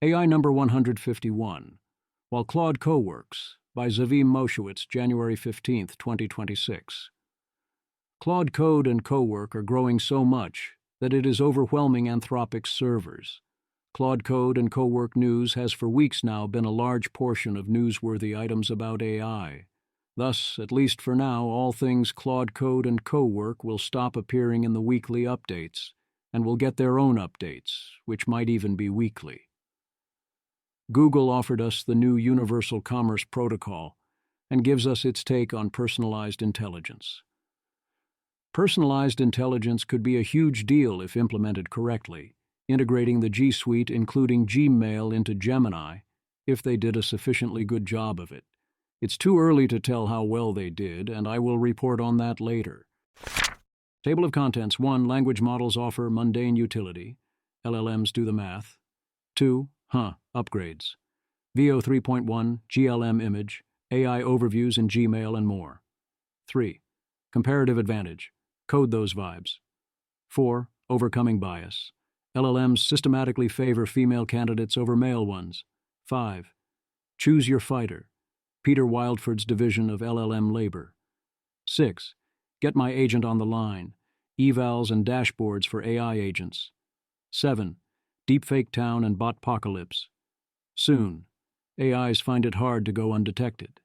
AI number 151, while Claude Coworks, by Zavim Moshowitz, January 15, 2026. Claude Code and Cowork are growing so much that it is overwhelming Anthropic's servers. Claude Code and Cowork News has for weeks now been a large portion of newsworthy items about AI. Thus, at least for now, all things Claude Code and Cowork will stop appearing in the weekly updates, and will get their own updates, which might even be weekly. Google offered us the new Universal Commerce Protocol and gives us its take on personalized intelligence. Personalized intelligence could be a huge deal if implemented correctly, integrating the G Suite, including Gmail, into Gemini, if they did a sufficiently good job of it. It's too early to tell how well they did, and I will report on that later. Table of contents. 1. Language models offer mundane utility. LLMs do the math. 2. Upgrades. VO 3.1, GLM image, AI overviews in Gmail, and more. 3. Comparative advantage. Code those vibes. 4. Overcoming bias. LLMs systematically favor female candidates over male ones. 5. Choose your fighter. Peter Wildford's division of LLM labor. 6. Get my agent on the line. Evals and dashboards for AI agents. 7. Deepfaketown and Botpocalypse. Soon. AIs find it hard to go undetected.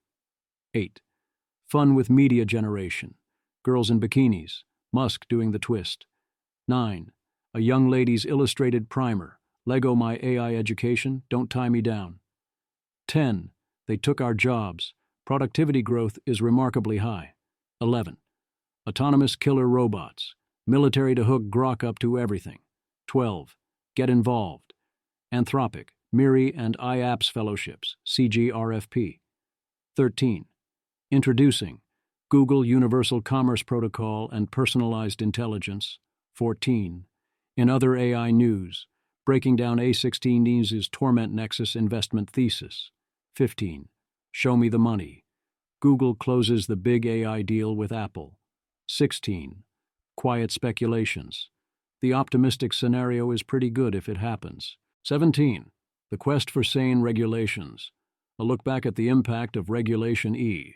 8. Fun with media generation. Girls in bikinis. Musk doing the twist. 9. A young lady's illustrated primer. Lego my AI education, don't tie me down. 10. They took our jobs. Productivity growth is remarkably high. 11. Autonomous killer robots. Military to hook Grok up to everything. 12. Get involved. Anthropic, MIRI and IAPS fellowships, CGRFP. 13. Introducing Google Universal Commerce Protocol and Personalized Intelligence. 14. In other AI news, breaking down A16 News' Torment Nexus investment thesis. 15. Show me the money. Google closes the big AI deal with Apple. 16. Quiet speculations. The optimistic scenario is pretty good if it happens. 17. The quest for sane regulations. A look back at the impact of Regulation E.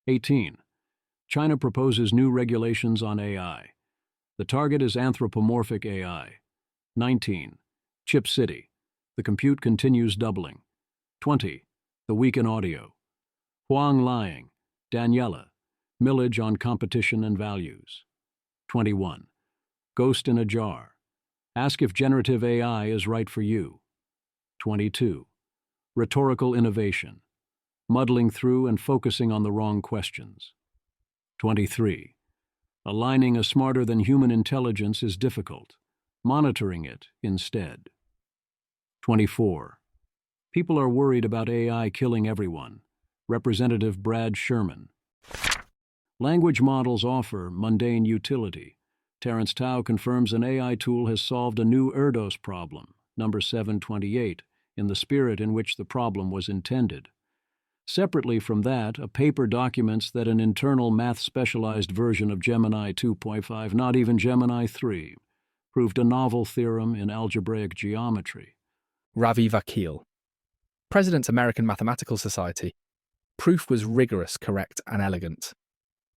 18. China proposes new regulations on AI. The target is anthropomorphic AI. 19. Chip City. The compute continues doubling. 20. The Week in Audio. Huang Liang, Daniela. Millage on competition and values. 21. Ghost in a jar. Ask if generative AI is right for you. 22. Rhetorical innovation. Muddling through and focusing on the wrong questions. 23. Aligning a smarter-than-human intelligence is difficult. Monitoring it instead. 24. People are worried about AI killing everyone. Representative Brad Sherman. Language models offer mundane utility. Terence Tao confirms an AI tool has solved a new Erdos problem, number 728, in the spirit in which the problem was intended. Separately from that, a paper documents that an internal math-specialized version of Gemini 2.5, not even Gemini 3, proved a novel theorem in algebraic geometry. Ravi Vakil. President's American Mathematical Society. Proof was rigorous, correct, and elegant.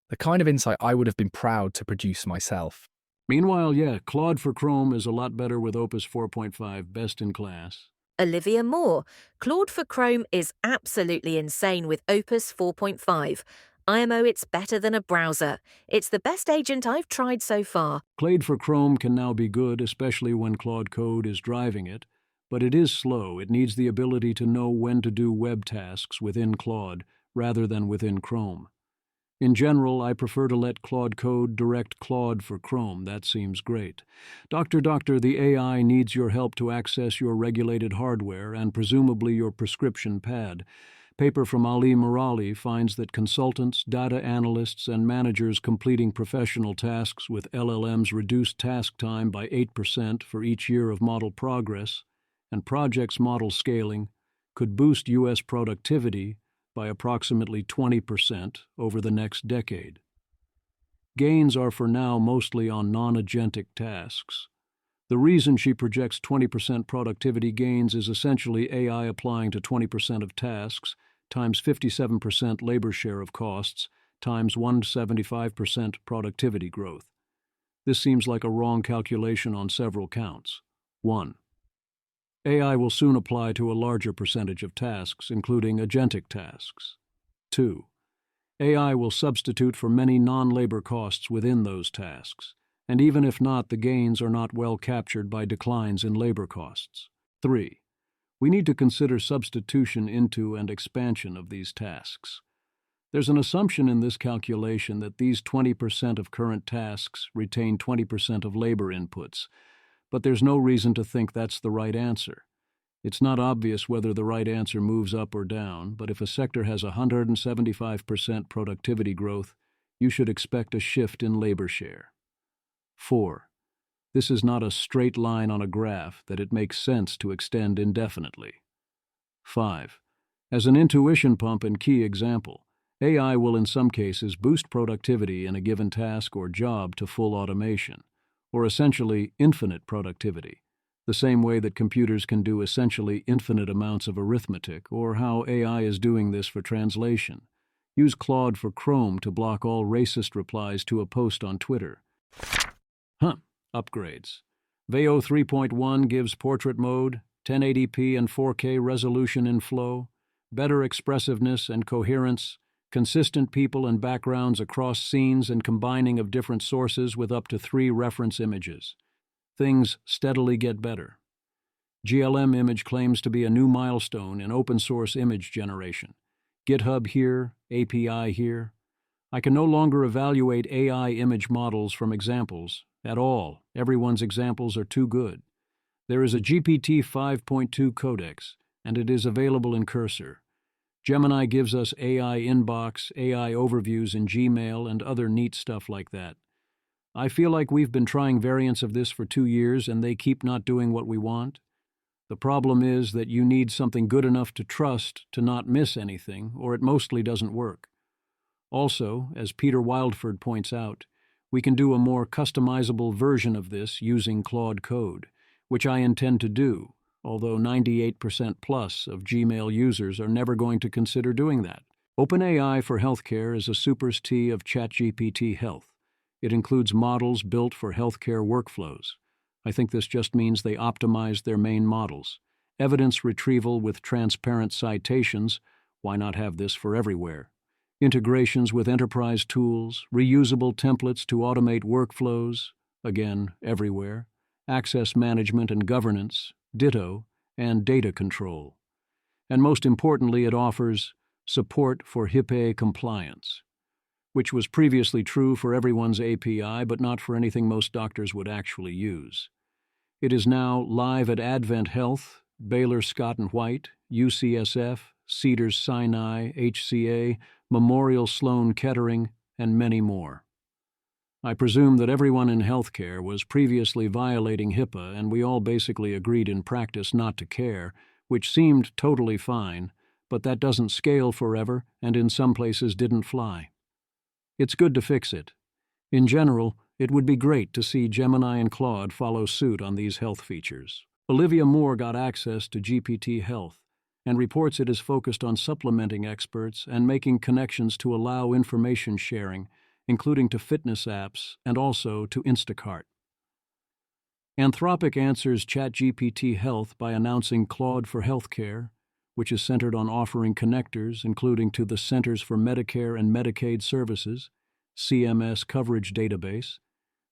The kind of insight I would have been proud to produce myself. Meanwhile, Claude for Chrome is a lot better with Opus 4.5, best in class. Olivia Moore. Claude for Chrome is absolutely insane with Opus 4.5. IMO, it's better than a browser. It's the best agent I've tried so far. Claude for Chrome can now be good, especially when Claude Code is driving it, but it is slow. It needs the ability to know when to do web tasks within Claude rather than within Chrome. In general, I prefer to let Claude Code direct Claude for Chrome. That seems great. Doctor, the AI needs your help to access your regulated hardware and presumably your prescription pad. Paper from Ali Murali finds that consultants, data analysts, and managers completing professional tasks with LLMs reduced task time by 8% for each year of model progress, and projects model scaling could boost U.S. productivity by approximately 20% over the next decade. Gains are for now mostly on non-agentic tasks. The reason she projects 20% productivity gains is essentially AI applying to 20% of tasks, times 57% labor share of costs, times 175% productivity growth. This seems like a wrong calculation on several counts. 1. AI will soon apply to a larger percentage of tasks, including agentic tasks. 2. AI will substitute for many non-labor costs within those tasks, and even if not, the gains are not well captured by declines in labor costs. 3. We need to consider substitution into and expansion of these tasks. There's an assumption in this calculation that these 20% of current tasks retain 20% of labor inputs, but there's no reason to think that's the right answer. It's not obvious whether the right answer moves up or down, but if a sector has 175% productivity growth, you should expect a shift in labor share. 4. This is not a straight line on a graph that it makes sense to extend indefinitely. 5. As an intuition pump and key example, AI will in some cases boost productivity in a given task or job to full automation, or essentially infinite productivity, the same way that computers can do essentially infinite amounts of arithmetic, or how AI is doing this for translation. Use Claude for Chrome to block all racist replies to a post on Twitter. Upgrades. Veo 3.1 gives portrait mode, 1080p and 4K resolution in flow, better expressiveness and coherence, consistent people and backgrounds across scenes and combining of different sources with up to 3 reference images. Things steadily get better. GLM image claims to be a new milestone in open-source image generation. GitHub here, API here. I can no longer evaluate AI image models from examples at all. Everyone's examples are too good. There is a GPT 5.2 codex, and it is available in Cursor. Gemini gives us AI inbox, AI overviews in Gmail, and other neat stuff like that. I feel like we've been trying variants of this for 2 years, and they keep not doing what we want. The problem is that you need something good enough to trust to not miss anything, or it mostly doesn't work. Also, as Peter Wildford points out, we can do a more customizable version of this using Claude Code, which I intend to do, although 98% plus of Gmail users are never going to consider doing that. OpenAI for Healthcare is a Supers T of ChatGPT Health. It includes models built for healthcare workflows. I think this just means they optimize their main models. Evidence retrieval with transparent citations, why not have this for everywhere? Integrations with enterprise tools, reusable templates to automate workflows, again, everywhere. Access management and governance, ditto, and data control. And most importantly, it offers support for HIPAA compliance, which was previously true for everyone's API, but not for anything most doctors would actually use. It is now live at Advent Health, Baylor Scott and White, UCSF, Cedars Sinai, HCA, Memorial Sloan Kettering, and many more. I presume that everyone in healthcare was previously violating HIPAA, and we all basically agreed in practice not to care, which seemed totally fine, but that doesn't scale forever and in some places didn't fly. It's good to fix it. In general, it would be great to see Gemini and Claude follow suit on these health features. Olivia Moore got access to GPT Health and reports it is focused on supplementing experts and making connections to allow information sharing, including to fitness apps and also to Instacart. Anthropic answers ChatGPT Health by announcing Claude for Healthcare, which is centered on offering connectors, including to the Centers for Medicare and Medicaid Services, CMS Coverage Database,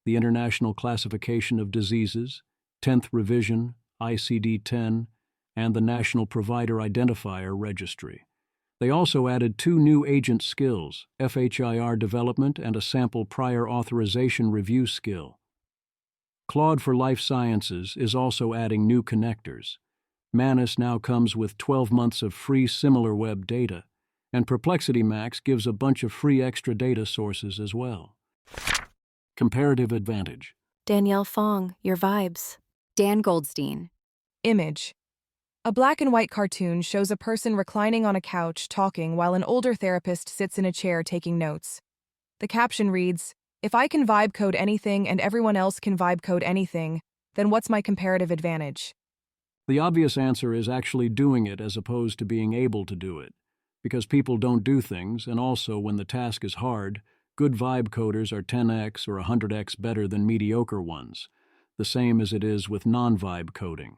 the International Classification of Diseases, 10th Revision, ICD-10, and the National Provider Identifier Registry. They also added 2 new agent skills, FHIR development and a sample prior authorization review skill. Claude for Life Sciences is also adding new connectors. Manus now comes with 12 months of free SimilarWeb data, and Perplexity Max gives a bunch of free extra data sources as well. Comparative Advantage. Danielle Fong, your vibes. Dan Goldstein. Image. A black and white cartoon shows a person reclining on a couch talking while an older therapist sits in a chair taking notes. The caption reads, "If I can vibe code anything and everyone else can vibe code anything, then what's my comparative advantage? The obvious answer is actually doing it as opposed to being able to do it. Because people don't do things, and also when the task is hard, good vibe coders are 10x or 100x better than mediocre ones, the same as it is with non-vibe coding.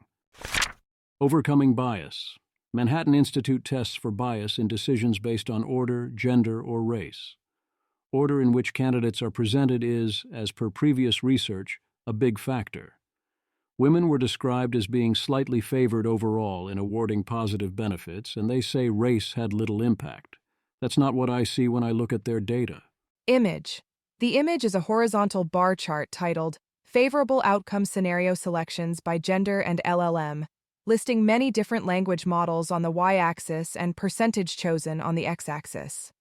Overcoming bias. Manhattan Institute tests for bias in decisions based on order, gender, or race. Order in which candidates are presented is, as per previous research, a big factor. Women were described as being slightly favored overall in awarding positive benefits, and they say race had little impact. That's not what I see when I look at their data. Image. The image is a horizontal bar chart titled Favorable Outcome Scenario Selections by Gender and LLM, listing many different language models on the y-axis and percentage chosen on the x-axis.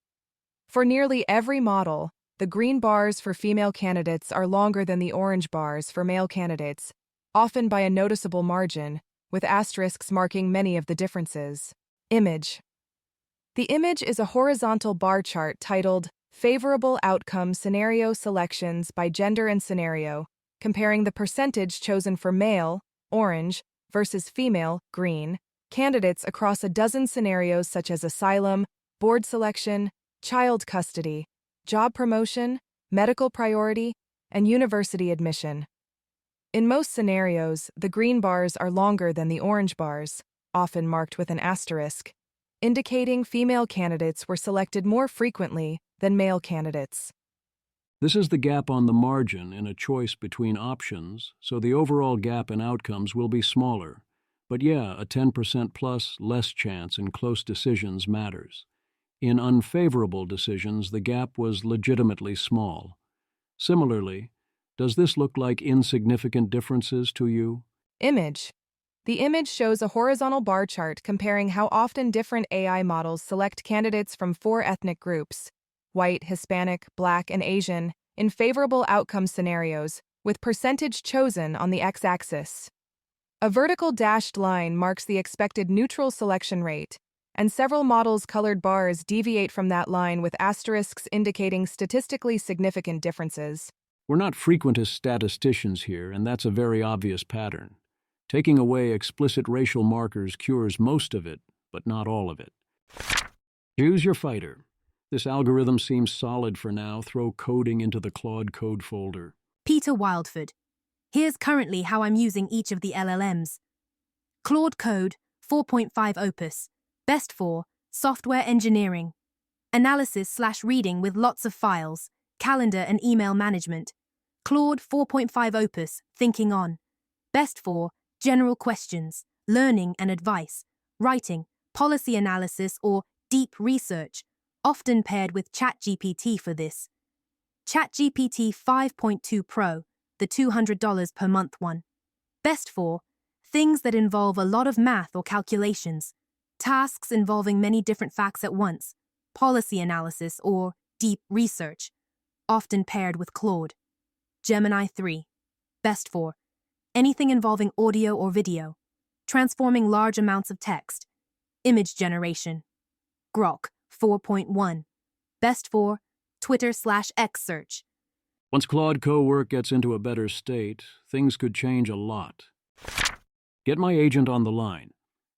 For nearly every model, the green bars for female candidates are longer than the orange bars for male candidates, often by a noticeable margin, with asterisks marking many of the differences. Image. The image is a horizontal bar chart titled Favorable Outcome Scenario Selections by Gender and Scenario, comparing the percentage chosen for male, orange, versus female, green, candidates across a dozen scenarios such as asylum, board selection, child custody, job promotion, medical priority, and university admission. In most scenarios, the green bars are longer than the orange bars, often marked with an asterisk, indicating female candidates were selected more frequently than male candidates. This is the gap on the margin in a choice between options, so the overall gap in outcomes will be smaller. But yeah, a 10% plus less chance in close decisions matters. In unfavorable decisions, the gap was legitimately small. Similarly, does this look like insignificant differences to you? Image. The image shows a horizontal bar chart comparing how often different AI models select candidates from 4 ethnic groups: white, Hispanic, Black, and Asian, in favorable outcome scenarios, with percentage chosen on the x-axis. A vertical dashed line marks the expected neutral selection rate, and several models' colored bars deviate from that line with asterisks indicating statistically significant differences. We're not frequentist statisticians here, and that's a very obvious pattern. Taking away explicit racial markers cures most of it, but not all of it. Choose your fighter. This algorithm seems solid for now. Throw coding into the Claude Code folder. Peter Wildford. Here's currently how I'm using each of the LLMs. Claude Code 4.5 Opus. Best for software engineering. Analysis/reading with lots of files. Calendar and email management. Claude 4.5 Opus. Thinking on. Best for general questions, learning and advice, writing, policy analysis, or deep research, often paired with ChatGPT for this. ChatGPT 5.2 Pro, the $200 per month one. Best for things that involve a lot of math or calculations, tasks involving many different facts at once, policy analysis, or deep research, often paired with Claude. Gemini 3. Best for anything involving audio or video, transforming large amounts of text, image generation. Grok 4.1. Best for Twitter/X search. Once Claude Coworks gets into a better state, things could change a lot. Get my agent on the line.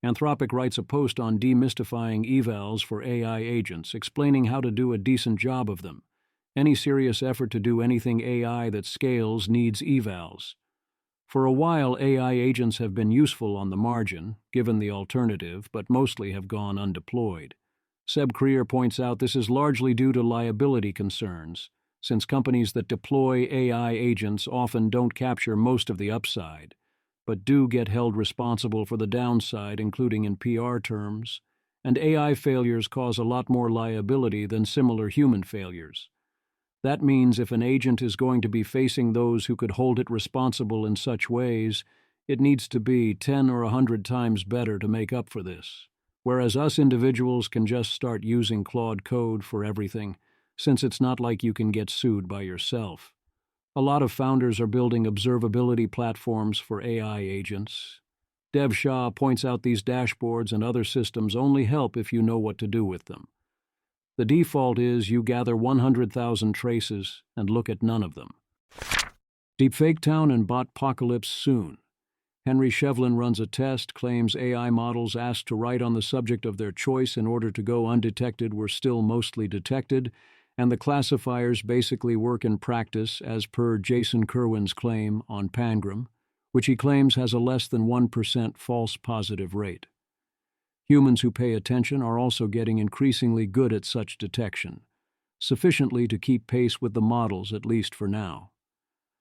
Anthropic writes a post on demystifying evals for AI agents, explaining how to do a decent job of them. Any serious effort to do anything AI that scales needs evals. For a while, AI agents have been useful on the margin, given the alternative, but mostly have gone undeployed. Seb Creer points out this is largely due to liability concerns, since companies that deploy AI agents often don't capture most of the upside, but do get held responsible for the downside, including in PR terms, and AI failures cause a lot more liability than similar human failures. That means if an agent is going to be facing those who could hold it responsible in such ways, it needs to be 10 or 100 times better to make up for this. Whereas us individuals can just start using Claude Code for everything, since it's not like you can get sued by yourself. A lot of founders are building observability platforms for AI agents. Dev Shah points out these dashboards and other systems only help if you know what to do with them. The default is you gather 100,000 traces and look at none of them. Deepfaketown and Botpocalypse soon. Henry Shevlin runs a test, claims AI models asked to write on the subject of their choice in order to go undetected were still mostly detected, and the classifiers basically work in practice as per Jason Kerwin's claim on Pangram, which he claims has a less than 1% false positive rate. Humans who pay attention are also getting increasingly good at such detection, sufficiently to keep pace with the models, at least for now.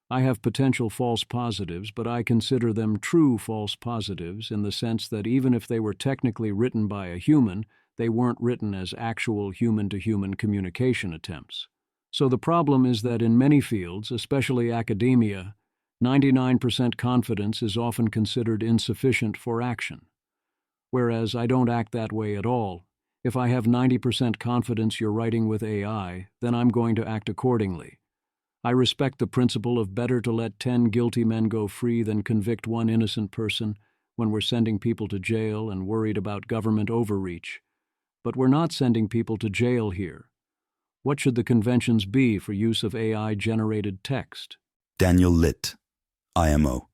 I have potential false positives, but I consider them true false positives in the sense that even if they were technically written by a human, they weren't written as actual human-to-human communication attempts. So the problem is that in many fields, especially academia, 99% confidence is often considered insufficient for action. Whereas I don't act that way at all. If I have 90% confidence you're writing with AI, then I'm going to act accordingly. I respect the principle of better to let 10 guilty men go free than convict one innocent person when we're sending people to jail and worried about government overreach. But we're not sending people to jail here. What should the conventions be for use of AI-generated text? Daniel Litt, IMO.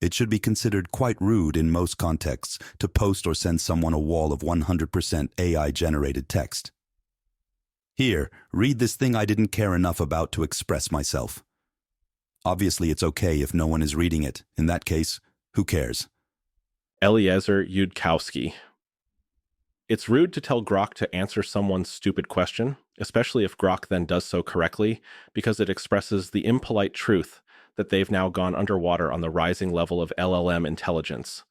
It should be considered quite rude in most contexts to post or send someone a wall of 100% AI-generated text. Here, read this thing I didn't care enough about to express myself. Obviously, it's okay if no one is reading it. In that case, who cares? Eliezer Yudkowsky. It's rude to tell Grok to answer someone's stupid question, especially if Grok then does so correctly, because it expresses the impolite truth that they've now gone underwater on the rising level of LLM intelligence.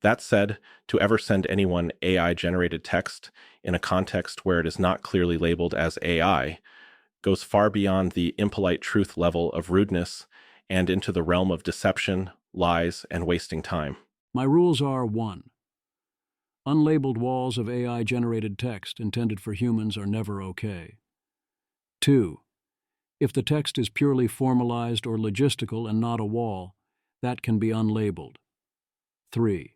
That said, to ever send anyone AI-generated text in a context where it is not clearly labeled as AI goes far beyond the impolite truth level of rudeness and into the realm of deception, lies, and wasting time. My rules are 1. Unlabeled walls of AI-generated text intended for humans are never okay. 2. If the text is purely formalized or logistical and not a wall, that can be unlabeled. 3.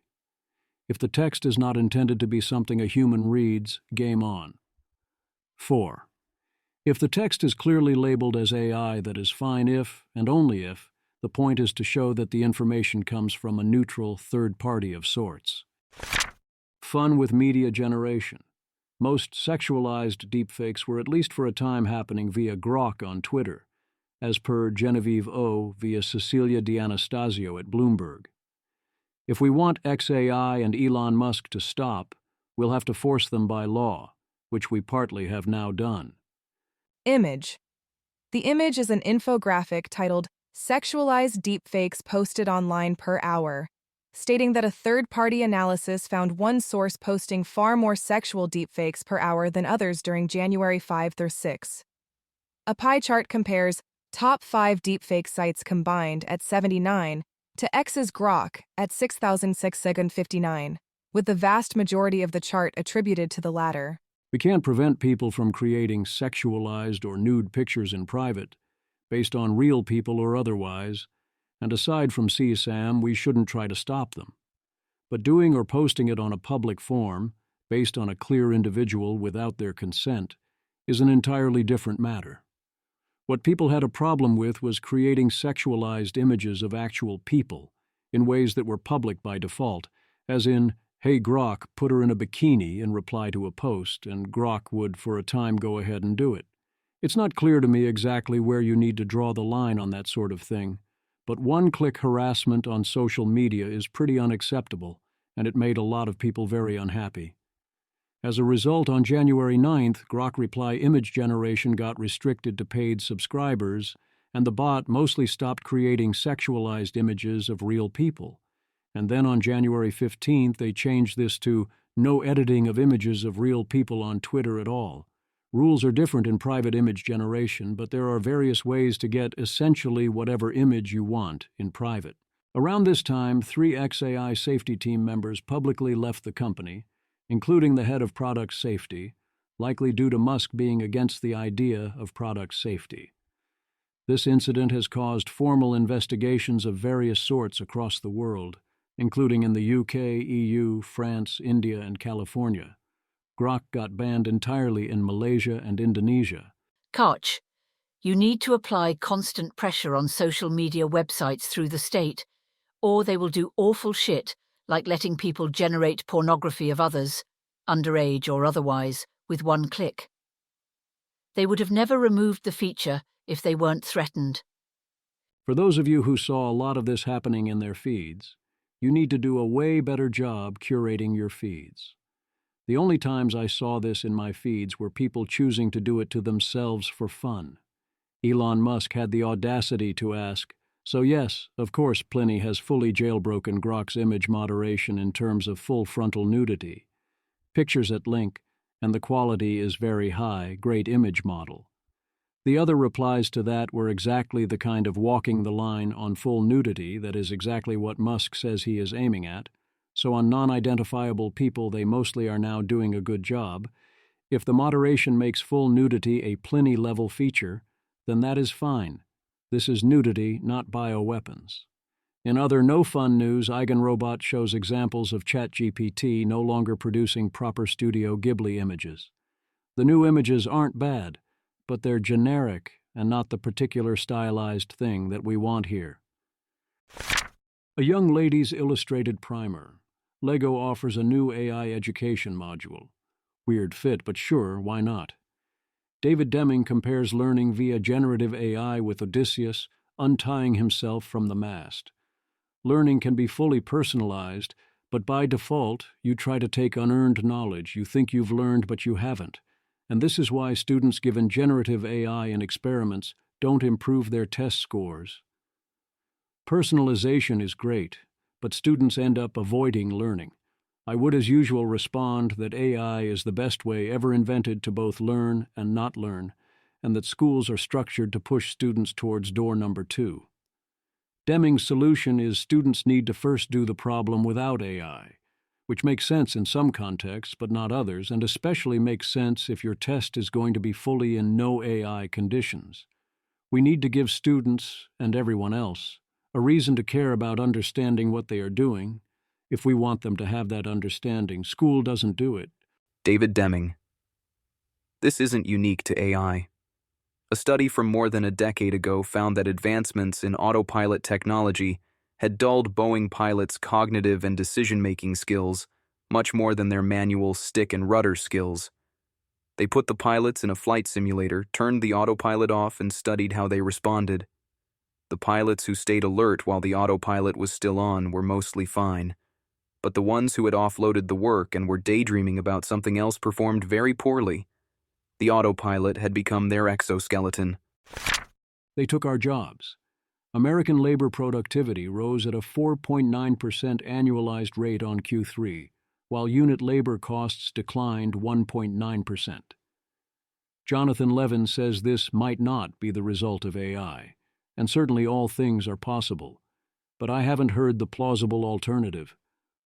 If the text is not intended to be something a human reads, game on. 4. If the text is clearly labeled as AI, that is fine if, and only if, the point is to show that the information comes from a neutral third party of sorts. Fun with media generation. Most sexualized deepfakes were at least for a time happening via Grok on Twitter, as per Genevieve O via Cecilia D'Anastasio at Bloomberg. If we want XAI and Elon Musk to stop, we'll have to force them by law, which we partly have now done. Image. The image is an infographic titled Sexualized Deepfakes Posted Online Per Hour, stating that a third-party analysis found one source posting far more sexual deepfakes per hour than others during January 5 through 6. A pie chart compares top 5 deepfake sites combined at 79 to X's Grok at 6,659, with the vast majority of the chart attributed to the latter. We can't prevent people from creating sexualized or nude pictures in private, based on real people or otherwise, and aside from CSAM, we shouldn't try to stop them. But doing or posting it on a public forum, based on a clear individual without their consent, is an entirely different matter. What people had a problem with was creating sexualized images of actual people in ways that were public by default, as in, "Hey Grok, put her in a bikini," in reply to a post, and Grok would for a time go ahead and do it. It's not clear to me exactly where you need to draw the line on that sort of thing, but one-click harassment on social media is pretty unacceptable, and it made a lot of people very unhappy. As a result, on January 9th, Grok reply image generation got restricted to paid subscribers, and the bot mostly stopped creating sexualized images of real people. And then on January 15th, they changed this to no editing of images of real people on Twitter at all. Rules are different in private image generation, but there are various ways to get essentially whatever image you want in private. Around this time, 3 XAI safety team members publicly left the company, including the head of product safety, likely due to Musk being against the idea of product safety. This incident has caused formal investigations of various sorts across the world, including in the UK, EU, France, India, and California. Grok got banned entirely in Malaysia and Indonesia. Koch. You need to apply constant pressure on social media websites through the state, or they will do awful shit like letting people generate pornography of others, underage or otherwise, with one click. They would have never removed the feature if they weren't threatened. For those of you who saw a lot of this happening in their feeds, you need to do a way better job curating your feeds. The only times I saw this in my feeds were people choosing to do it to themselves for fun. Elon Musk had the audacity to ask, "So yes, of course Pliny has fully jailbroken Grok's image moderation in terms of full frontal nudity. Pictures at link, and the quality is very high, great image model." The other replies to that were exactly the kind of walking the line on full nudity that is exactly what Musk says he is aiming at. So on non-identifiable people they mostly are now doing a good job. If the moderation makes full nudity a Pliny-level feature, then that is fine. This is nudity, not bioweapons. In other no-fun news, Eigenrobot shows examples of ChatGPT no longer producing proper Studio Ghibli images. The new images aren't bad, but they're generic and not the particular stylized thing that we want here. A young lady's illustrated primer. LEGO offers a new AI education module. Weird fit, but sure, why not? David Deming compares learning via generative AI with Odysseus untying himself from the mast. Learning can be fully personalized, but by default, you try to take unearned knowledge you think you've learned but you haven't. And this is why students given generative AI in experiments don't improve their test scores. Personalization is great, but students end up avoiding learning. I would as usual respond that AI is the best way ever invented to both learn and not learn, and that schools are structured to push students towards door number 2. Deming's solution is students need to first do the problem without AI, which makes sense in some contexts but not others, and especially makes sense if your test is going to be fully in no AI conditions. We need to give students, and everyone else, a reason to care about understanding what they are doing. If we want them to have that understanding, school doesn't do it. David Deming. This isn't unique to AI. A study from more than a decade ago found that advancements in autopilot technology had dulled Boeing pilots' cognitive and decision-making skills much more than their manual stick and rudder skills. They put the pilots in a flight simulator, turned the autopilot off, and studied how they responded. The pilots who stayed alert while the autopilot was still on were mostly fine, but the ones who had offloaded the work and were daydreaming about something else performed very poorly. The autopilot had become their exoskeleton. They took our jobs. American labor productivity rose at a 4.9% annualized rate on Q3, while unit labor costs declined 1.9%. Jonathan Levin says this might not be the result of AI, and certainly all things are possible, but I haven't heard the plausible alternative.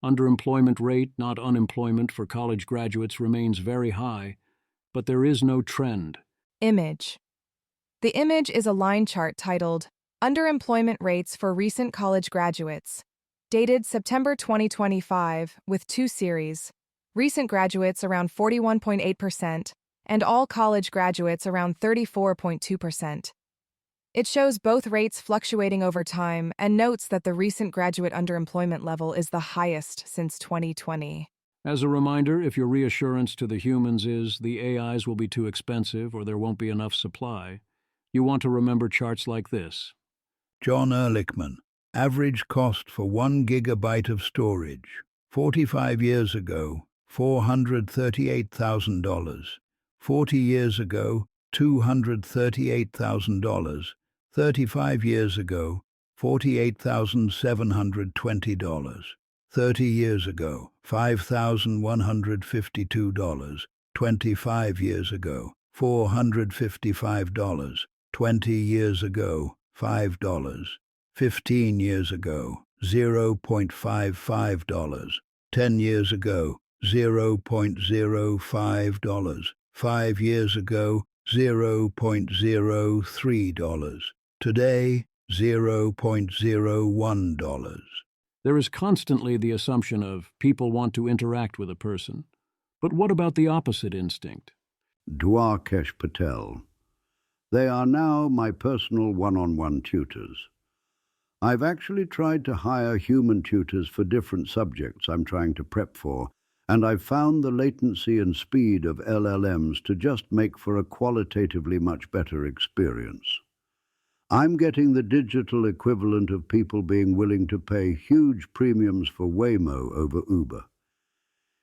Underemployment rate, not unemployment, for college graduates remains very high, but there is no trend. Image. The image is a line chart titled Underemployment Rates for Recent College Graduates, dated September 2025, with 2 series, recent graduates around 41.8% and all college graduates around 34.2%. It shows both rates fluctuating over time and notes that the recent graduate underemployment level is the highest since 2020. As a reminder, if your reassurance to the humans is the AIs will be too expensive or there won't be enough supply, you want to remember charts like this. John Ehrlichman, average cost for 1 gigabyte of storage. 45 years ago, $438,000. 40 years ago, $238,000. 35 years ago, $48,720. 30 years ago, $5,152. 25 years ago, $455. 20 years ago, $5. 15 years ago, $0.55. 10 years ago, $0.05. 5 years ago, $0.03. Today, $0.01. There is constantly the assumption of people want to interact with a person. But what about the opposite instinct? Dwarkesh Patel. They are now my personal one-on-one tutors. I've actually tried to hire human tutors for different subjects I'm trying to prep for, and I've found the latency and speed of LLMs to just make for a qualitatively much better experience. I'm getting the digital equivalent of people being willing to pay huge premiums for Waymo over Uber.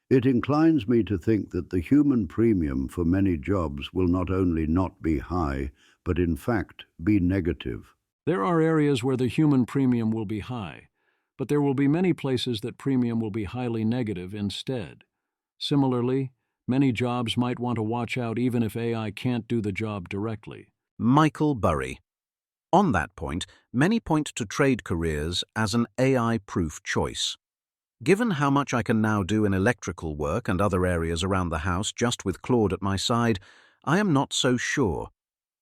It inclines me to think that the human premium for many jobs will not only not be high, but in fact be negative. There are areas where the human premium will be high, but there will be many places that premium will be highly negative instead. Similarly, many jobs might want to watch out even if AI can't do the job directly. Michael Burry. On that point, many point to trade careers as an AI-proof choice. Given how much I can now do in electrical work and other areas around the house just with Claude at my side, I am not so sure.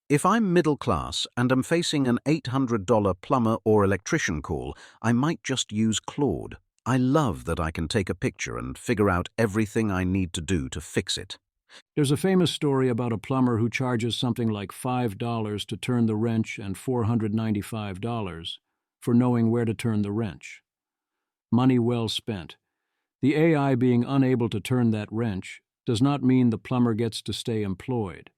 If I'm middle class and am facing an $800 plumber or electrician call, I might just use Claude. I love that I can take a picture and figure out everything I need to do to fix it. There's a famous story about a plumber who charges something like $5 to turn the wrench and $495 for knowing where to turn the wrench. Money well spent. The AI being unable to turn that wrench does not mean the plumber gets to stay employed.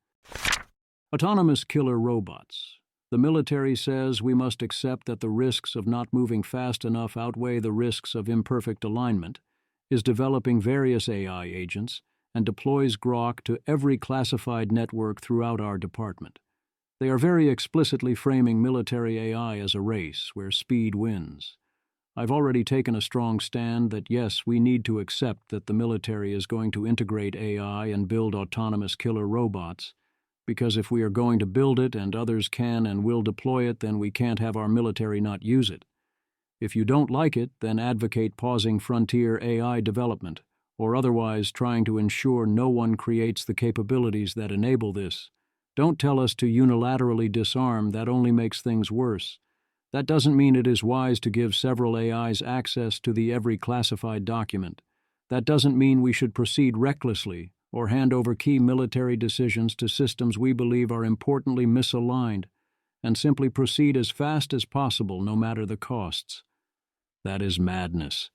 Autonomous killer robots. The military says we must accept that the risks of not moving fast enough outweigh the risks of imperfect alignment, is developing various AI agents, and deploys Grok to every classified network throughout our department. They are very explicitly framing military AI as a race where speed wins. I've already taken a strong stand that yes, we need to accept that the military is going to integrate AI and build autonomous killer robots, because if we are going to build it and others can and will deploy it, then we can't have our military not use it. If you don't like it, then advocate pausing frontier AI development, or otherwise trying to ensure no one creates the capabilities that enable this. Don't tell us to unilaterally disarm, that only makes things worse. That doesn't mean it is wise to give several AIs access to the every classified document. That doesn't mean we should proceed recklessly or hand over key military decisions to systems we believe are importantly misaligned, and simply proceed as fast as possible no matter the costs. That is madness.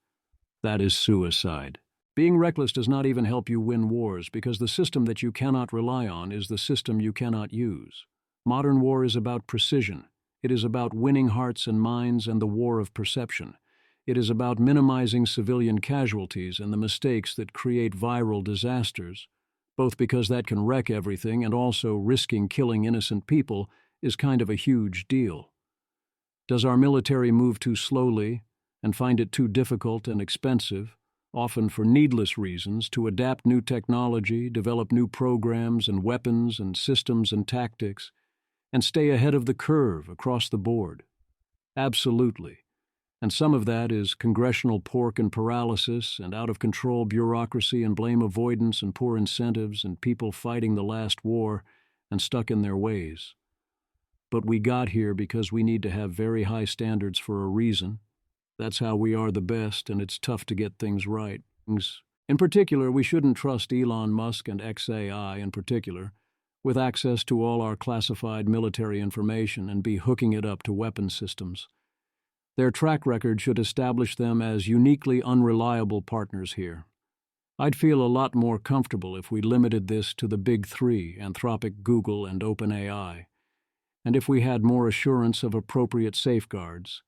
That is suicide. Being reckless does not even help you win wars, because the system that you cannot rely on is the system you cannot use. Modern war is about precision. It is about winning hearts and minds and the war of perception. It is about minimizing civilian casualties and the mistakes that create viral disasters, both because that can wreck everything and also risking killing innocent people is kind of a huge deal. Does our military move too slowly and find it too difficult and expensive, often for needless reasons, to adapt new technology, develop new programs and weapons and systems and tactics, and stay ahead of the curve across the board? Absolutely. And some of that is congressional pork and paralysis and out-of-control bureaucracy and blame avoidance and poor incentives and people fighting the last war and stuck in their ways. But we got here because we need to have very high standards for a reason. That's how we are the best, and it's tough to get things right. In particular, we shouldn't trust Elon Musk and XAI in particular, with access to all our classified military information, and be hooking it up to weapon systems. Their track record should establish them as uniquely unreliable partners here. I'd feel a lot more comfortable if we limited this to the big three, Anthropic, Google, and OpenAI, and if we had more assurance of appropriate safeguards.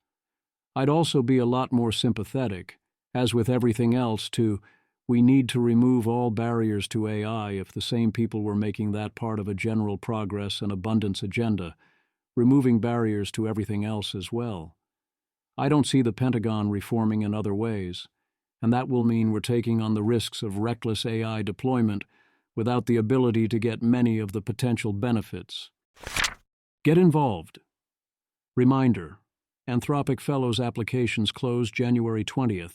I'd also be a lot more sympathetic, as with everything else, to we need to remove all barriers to AI if the same people were making that part of a general progress and abundance agenda, removing barriers to everything else as well. I don't see the Pentagon reforming in other ways, and that will mean we're taking on the risks of reckless AI deployment without the ability to get many of the potential benefits. Get involved. Reminder: Anthropic Fellows applications close January 20th.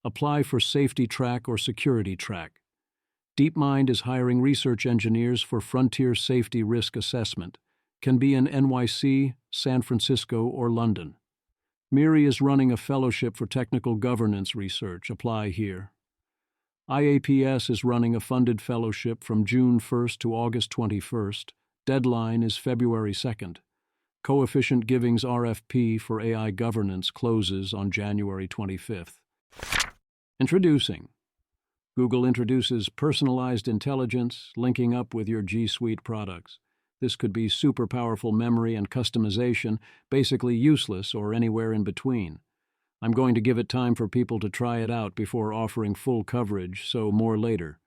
Apply for Safety Track or Security Track. DeepMind is hiring research engineers for Frontier Safety Risk Assessment. Can be in NYC, San Francisco, or London. MIRI is running a fellowship for technical governance research. Apply here. IAPS is running a funded fellowship from June 1st to August 21st, Deadline is February 2nd. Coefficient Giving's RFP for AI governance closes on January 25th. Introducing. Google introduces personalized intelligence linking up with your G Suite products. This could be super powerful memory and customization, basically useless or anywhere in between. I'm going to give it time for people to try it out before offering full coverage, so more later.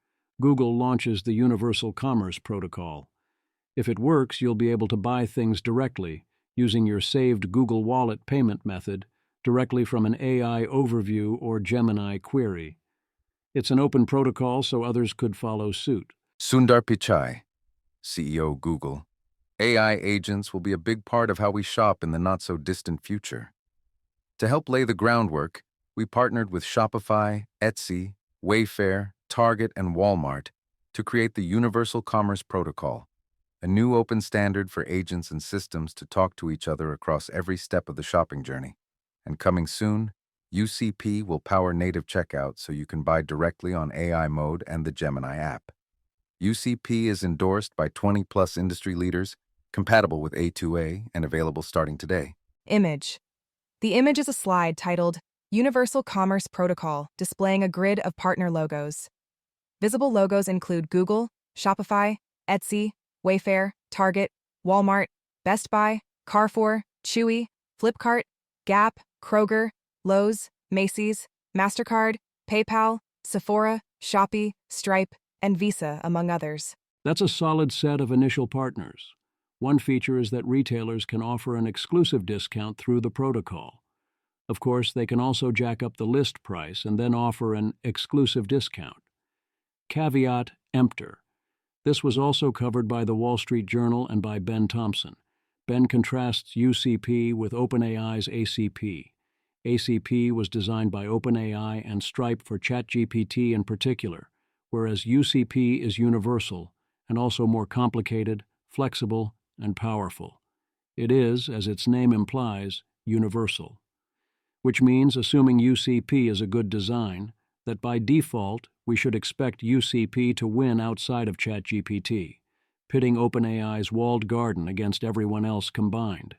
Google launches the Universal Commerce Protocol. If it works, you'll be able to buy things directly, using your saved Google Wallet payment method, directly from an AI overview or Gemini query. It's an open protocol, so others could follow suit. Sundar Pichai, CEO Google. AI agents will be a big part of how we shop in the not-so-distant future. To help lay the groundwork, we partnered with Shopify, Etsy, Wayfair, Target, and Walmart to create the Universal Commerce Protocol, a new open standard for agents and systems to talk to each other across every step of the shopping journey. And coming soon, UCP will power native checkout so you can buy directly on AI Mode and the Gemini app. UCP is endorsed by 20-plus industry leaders, compatible with A2A, and available starting today. Image. The image is a slide titled Universal Commerce Protocol, displaying a grid of partner logos. Visible logos include Google, Shopify, Etsy, Wayfair, Target, Walmart, Best Buy, Carrefour, Chewy, Flipkart, Gap, Kroger, Lowe's, Macy's, MasterCard, PayPal, Sephora, Shopee, Stripe, and Visa, among others. That's a solid set of initial partners. One feature is that retailers can offer an exclusive discount through the protocol. Of course, they can also jack up the list price and then offer an exclusive discount. Caveat emptor. This was also covered by the Wall Street Journal and by Ben Thompson. Ben contrasts UCP with OpenAI's ACP. ACP was designed by OpenAI and Stripe for ChatGPT in particular, whereas UCP is universal and also more complicated, flexible, and powerful. It is, as its name implies, universal, which means, assuming UCP is a good design, that by default we should expect UCP to win outside of ChatGPT, pitting OpenAI's walled garden against everyone else combined.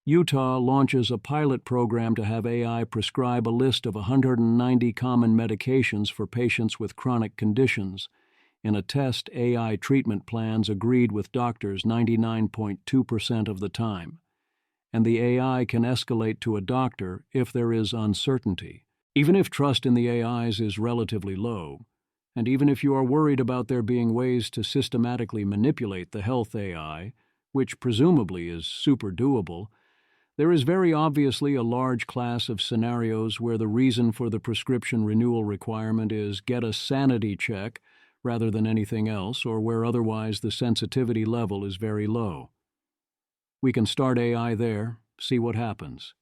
Utah launches a pilot program to have AI prescribe a list of 190 common medications for patients with chronic conditions. In a test, AI treatment plans agreed with doctors 99.2% of the time. And the AI can escalate to a doctor if there is uncertainty. Even if trust in the AIs is relatively low, and even if you are worried about there being ways to systematically manipulate the health AI, which presumably is super doable, there is very obviously a large class of scenarios where the reason for the prescription renewal requirement is get a sanity check rather than anything else, or where otherwise the sensitivity level is very low. We can start AI there, see what happens.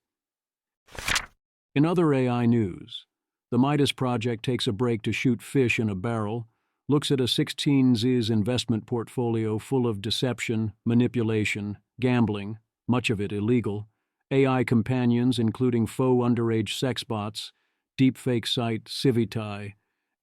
In other AI news, the Midas Project takes a break to shoot fish in a barrel, looks at a 16Z's investment portfolio full of deception, manipulation, gambling, much of it illegal, AI companions including faux underage sex bots, deepfake site Civitai,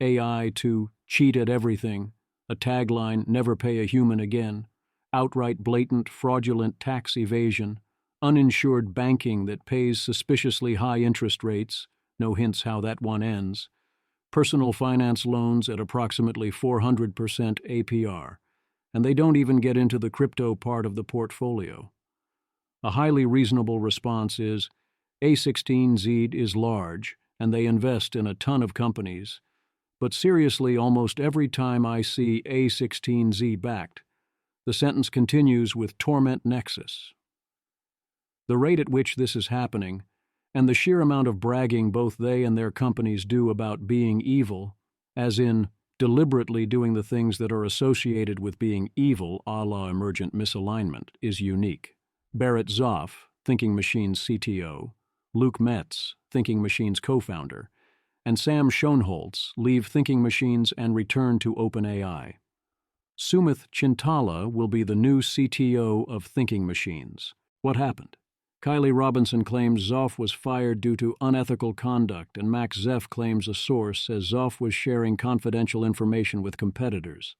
AI to cheat at everything, a tagline never pay a human again, outright blatant fraudulent tax evasion, uninsured banking that pays suspiciously high interest rates, no hints how that one ends, personal finance loans at approximately 400% APR, and they don't even get into the crypto part of the portfolio. A highly reasonable response is, A16Z is large, and they invest in a ton of companies, but seriously, almost every time I see A16Z backed, the sentence continues with torment nexus. The rate at which this is happening, and the sheer amount of bragging both they and their companies do about being evil, as in deliberately doing the things that are associated with being evil a la emergent misalignment, is unique. Barrett Zoff, Thinking Machines CTO, Luke Metz, Thinking Machines co-founder, and Sam Schoenholtz leave Thinking Machines and return to OpenAI. Sumit Chintala will be the new CTO of Thinking Machines. What happened? Kylie Robinson claims Zoff was fired due to unethical conduct, and Max Zeff claims a source says Zoff was sharing confidential information with competitors.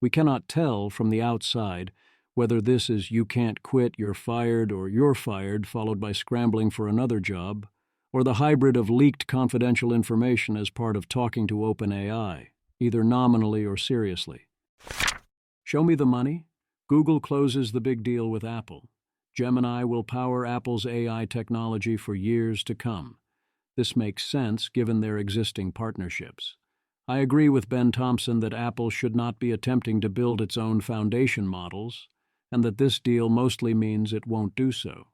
We cannot tell from the outside whether this is "you can't quit, you're fired," or "you're fired," followed by scrambling for another job, or the hybrid of leaked confidential information as part of talking to OpenAI, either nominally or seriously. Show me the money? Google closes the big deal with Apple. Gemini will power Apple's AI technology for years to come. This makes sense given their existing partnerships. I agree with Ben Thompson that Apple should not be attempting to build its own foundation models, and that this deal mostly means it won't do so.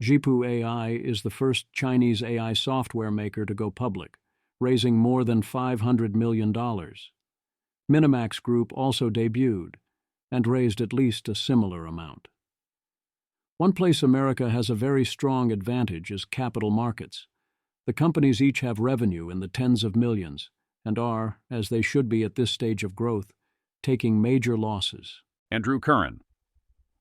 Jipu AI is the first Chinese AI software maker to go public, raising more than $500 million. Minimax Group also debuted and raised at least a similar amount. One place America has a very strong advantage is capital markets. The companies each have revenue in the tens of millions and are, as they should be at this stage of growth, taking major losses. Andrew Curran.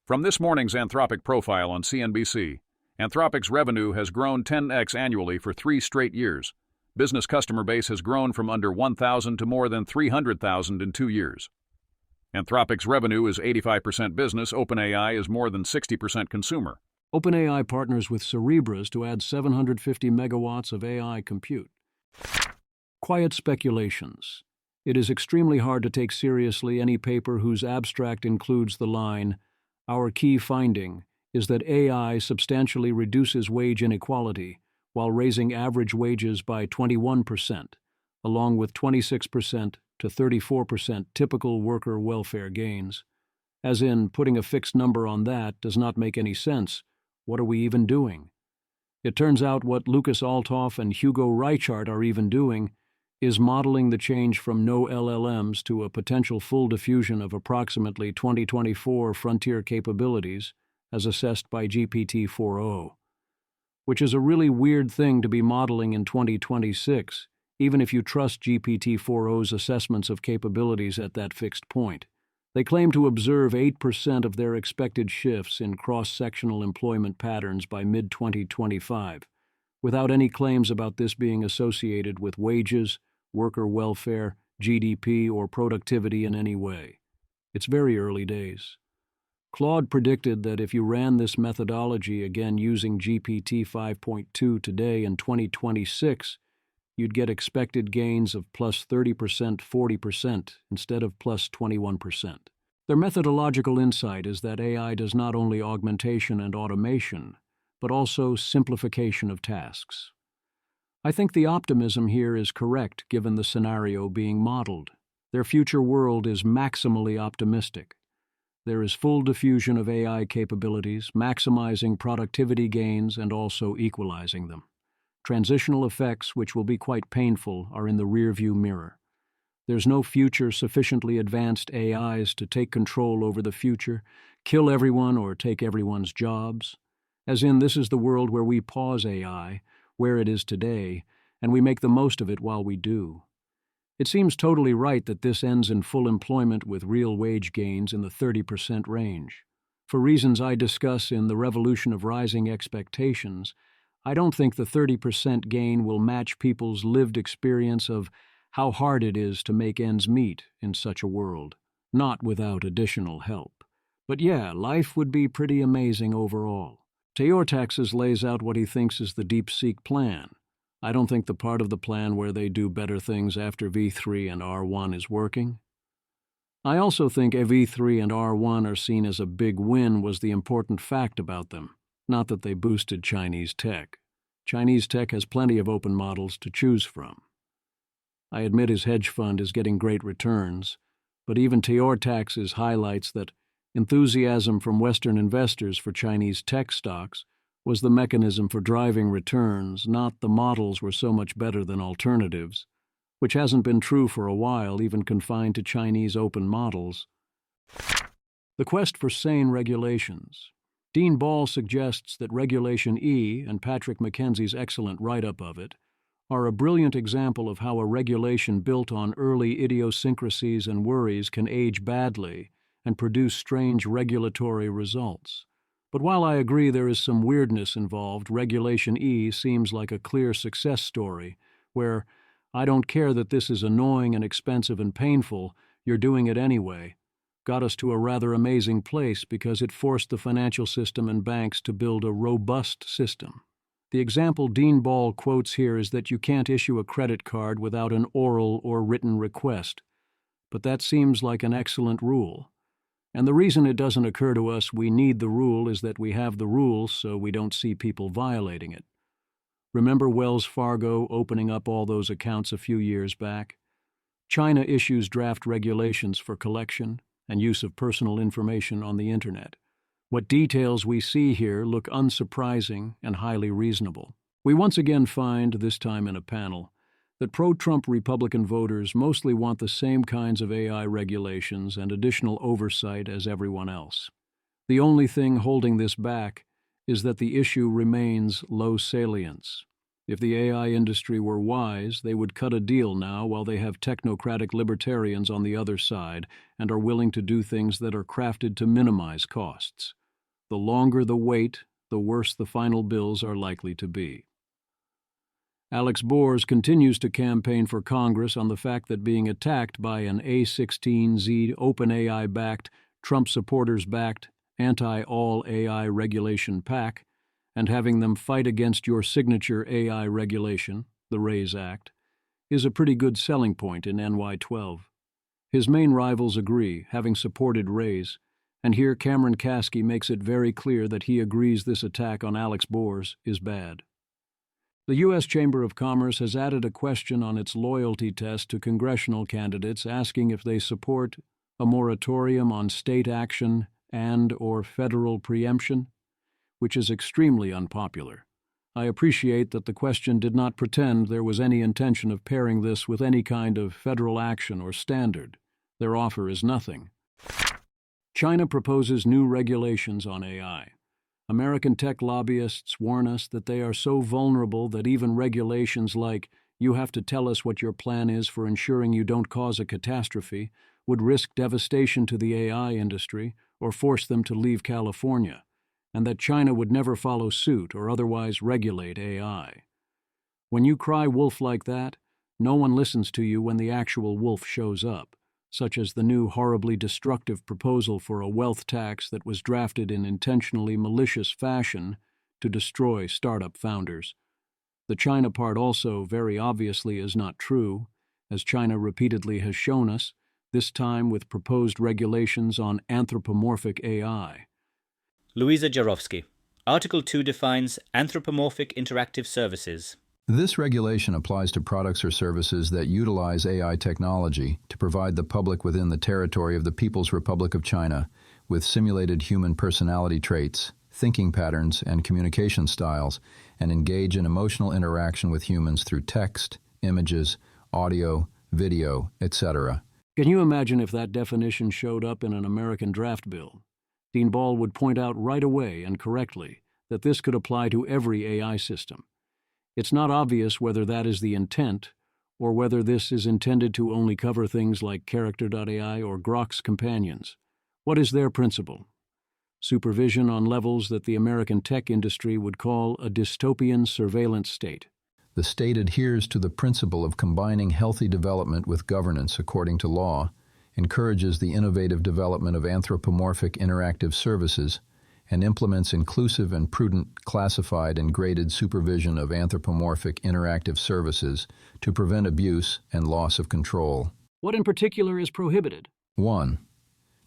From this morning's Anthropic profile on CNBC, Anthropic's revenue has grown 10x annually for 3 straight years. Business customer base has grown from under 1,000 to more than 300,000 in 2 years. Anthropic's revenue is 85% business. OpenAI is more than 60% consumer. OpenAI partners with Cerebras to add 750 megawatts of AI compute. Quiet speculations. It is extremely hard to take seriously any paper whose abstract includes the line, "Our key finding is that AI substantially reduces wage inequality while raising average wages by 21%, along with 26% to 34% typical worker welfare gains." As in, putting a fixed number on that does not make any sense. What are we even doing? It turns out what Lucas Althoff and Hugo Reichart are even doing is modeling the change from no LLMs to a potential full diffusion of approximately 2024 frontier capabilities as assessed by GPT-4o, which is a really weird thing to be modeling in 2026, even if you trust GPT-4o's assessments of capabilities at that fixed point. They claim to observe 8% of their expected shifts in cross-sectional employment patterns by mid-2025, without any claims about this being associated with wages, worker welfare, GDP, or productivity in any way. It's very early days. Claude predicted that if you ran this methodology again using GPT 5.2 today in 2026, you'd get expected gains of plus 30%, 40% instead of plus 21%. Their methodological insight is that AI does not only augmentation and automation, but also simplification of tasks. I think the optimism here is correct given the scenario being modeled. Their future world is maximally optimistic. There is full diffusion of AI capabilities, maximizing productivity gains and also equalizing them. Transitional effects, which will be quite painful, are in the rearview mirror. There's no future sufficiently advanced AIs to take control over the future, kill everyone or take everyone's jobs. As in, this is the world where we pause AI, where it is today, and we make the most of it while we do. It seems totally right that this ends in full employment with real wage gains in the 30% range. For reasons I discuss in The Revolution of Rising Expectations, I don't think the 30% gain will match people's lived experience of how hard it is to make ends meet in such a world, not without additional help. But yeah, life would be pretty amazing overall. Taxes lays out what he thinks is the DeepSeek plan. I don't think the part of the plan where they do better things after V3 and R1 is working. I also think V3 and R1 are seen as a big win was the important fact about them, not that they boosted Chinese tech. Chinese tech has plenty of open models to choose from. I admit his hedge fund is getting great returns, but even Taxes highlights that enthusiasm from Western investors for Chinese tech stocks was the mechanism for driving returns, not the models were so much better than alternatives, which hasn't been true for a while, even confined to Chinese open models. The quest for sane regulations. Dean Ball suggests that Regulation E, and Patrick McKenzie's excellent write-up of it, are a brilliant example of how a regulation built on early idiosyncrasies and worries can age badly and produce strange regulatory results. But while I agree there is some weirdness involved, Regulation E seems like a clear success story, where I don't care that this is annoying and expensive and painful, you're doing it anyway. got us to a rather amazing place because it forced the financial system and banks to build a robust system. The example Dean Ball quotes here is that you can't issue a credit card without an oral or written request, but that seems like an excellent rule. And the reason it doesn't occur to us we need the rule is that we have the rules so we don't see people violating it. Remember Wells Fargo opening up all those accounts a few years back? China issues draft regulations for collection and use of personal information on the Internet. What details we see here look unsurprising and highly reasonable. We once again find, this time in a panel, that pro-Trump Republican voters mostly want the same kinds of AI regulations and additional oversight as everyone else. The only thing holding this back is that the issue remains low salience. If the AI industry were wise, they would cut a deal now while they have technocratic libertarians on the other side and are willing to do things that are crafted to minimize costs. The longer the wait, the worse the final bills are likely to be. Alex Bors continues to campaign for Congress on the fact that being attacked by an A16Z OpenAI-backed, Trump supporters-backed, anti-all AI regulation PAC, and having them fight against your signature AI regulation, the RAISE Act, is a pretty good selling point in NY12. His main rivals agree, having supported RAISE, and here Cameron Kasky makes it very clear that he agrees this attack on Alex Bors is bad. The U.S. Chamber of Commerce has added a question on its loyalty test to congressional candidates asking if they support a moratorium on state action and/or federal preemption, which is extremely unpopular. I appreciate that the question did not pretend there was any intention of pairing this with any kind of federal action or standard. Their offer is nothing. China proposes new regulations on AI. American tech lobbyists warn us that they are so vulnerable that even regulations like, you have to tell us what your plan is for ensuring you don't cause a catastrophe, would risk devastation to the AI industry or force them to leave California, and that China would never follow suit or otherwise regulate AI. When you cry wolf like that, no one listens to you when the actual wolf shows up, such as the new horribly destructive proposal for a wealth tax that was drafted in intentionally malicious fashion to destroy startup founders. The China part also very obviously is not true, as China repeatedly has shown us, this time with proposed regulations on anthropomorphic AI. Louisa Jarofsky. Article 2 defines anthropomorphic interactive services. This regulation applies to products or services that utilize AI technology to provide the public within the territory of the People's Republic of China with simulated human personality traits, thinking patterns, and communication styles, and engage in emotional interaction with humans through text, images, audio, video, etc. Can you imagine if that definition showed up in an American draft bill? Dean Ball would point out right away and correctly that this could apply to every AI system. It's not obvious whether that is the intent, or whether this is intended to only cover things like Character.ai or Grok's companions. What is their principle? Supervision on levels that the American tech industry would call a dystopian surveillance state. The state adheres to the principle of combining healthy development with governance according to law, encourages the innovative development of anthropomorphic interactive services, and implements inclusive and prudent classified and graded supervision of anthropomorphic interactive services to prevent abuse and loss of control. What in particular is prohibited? 1.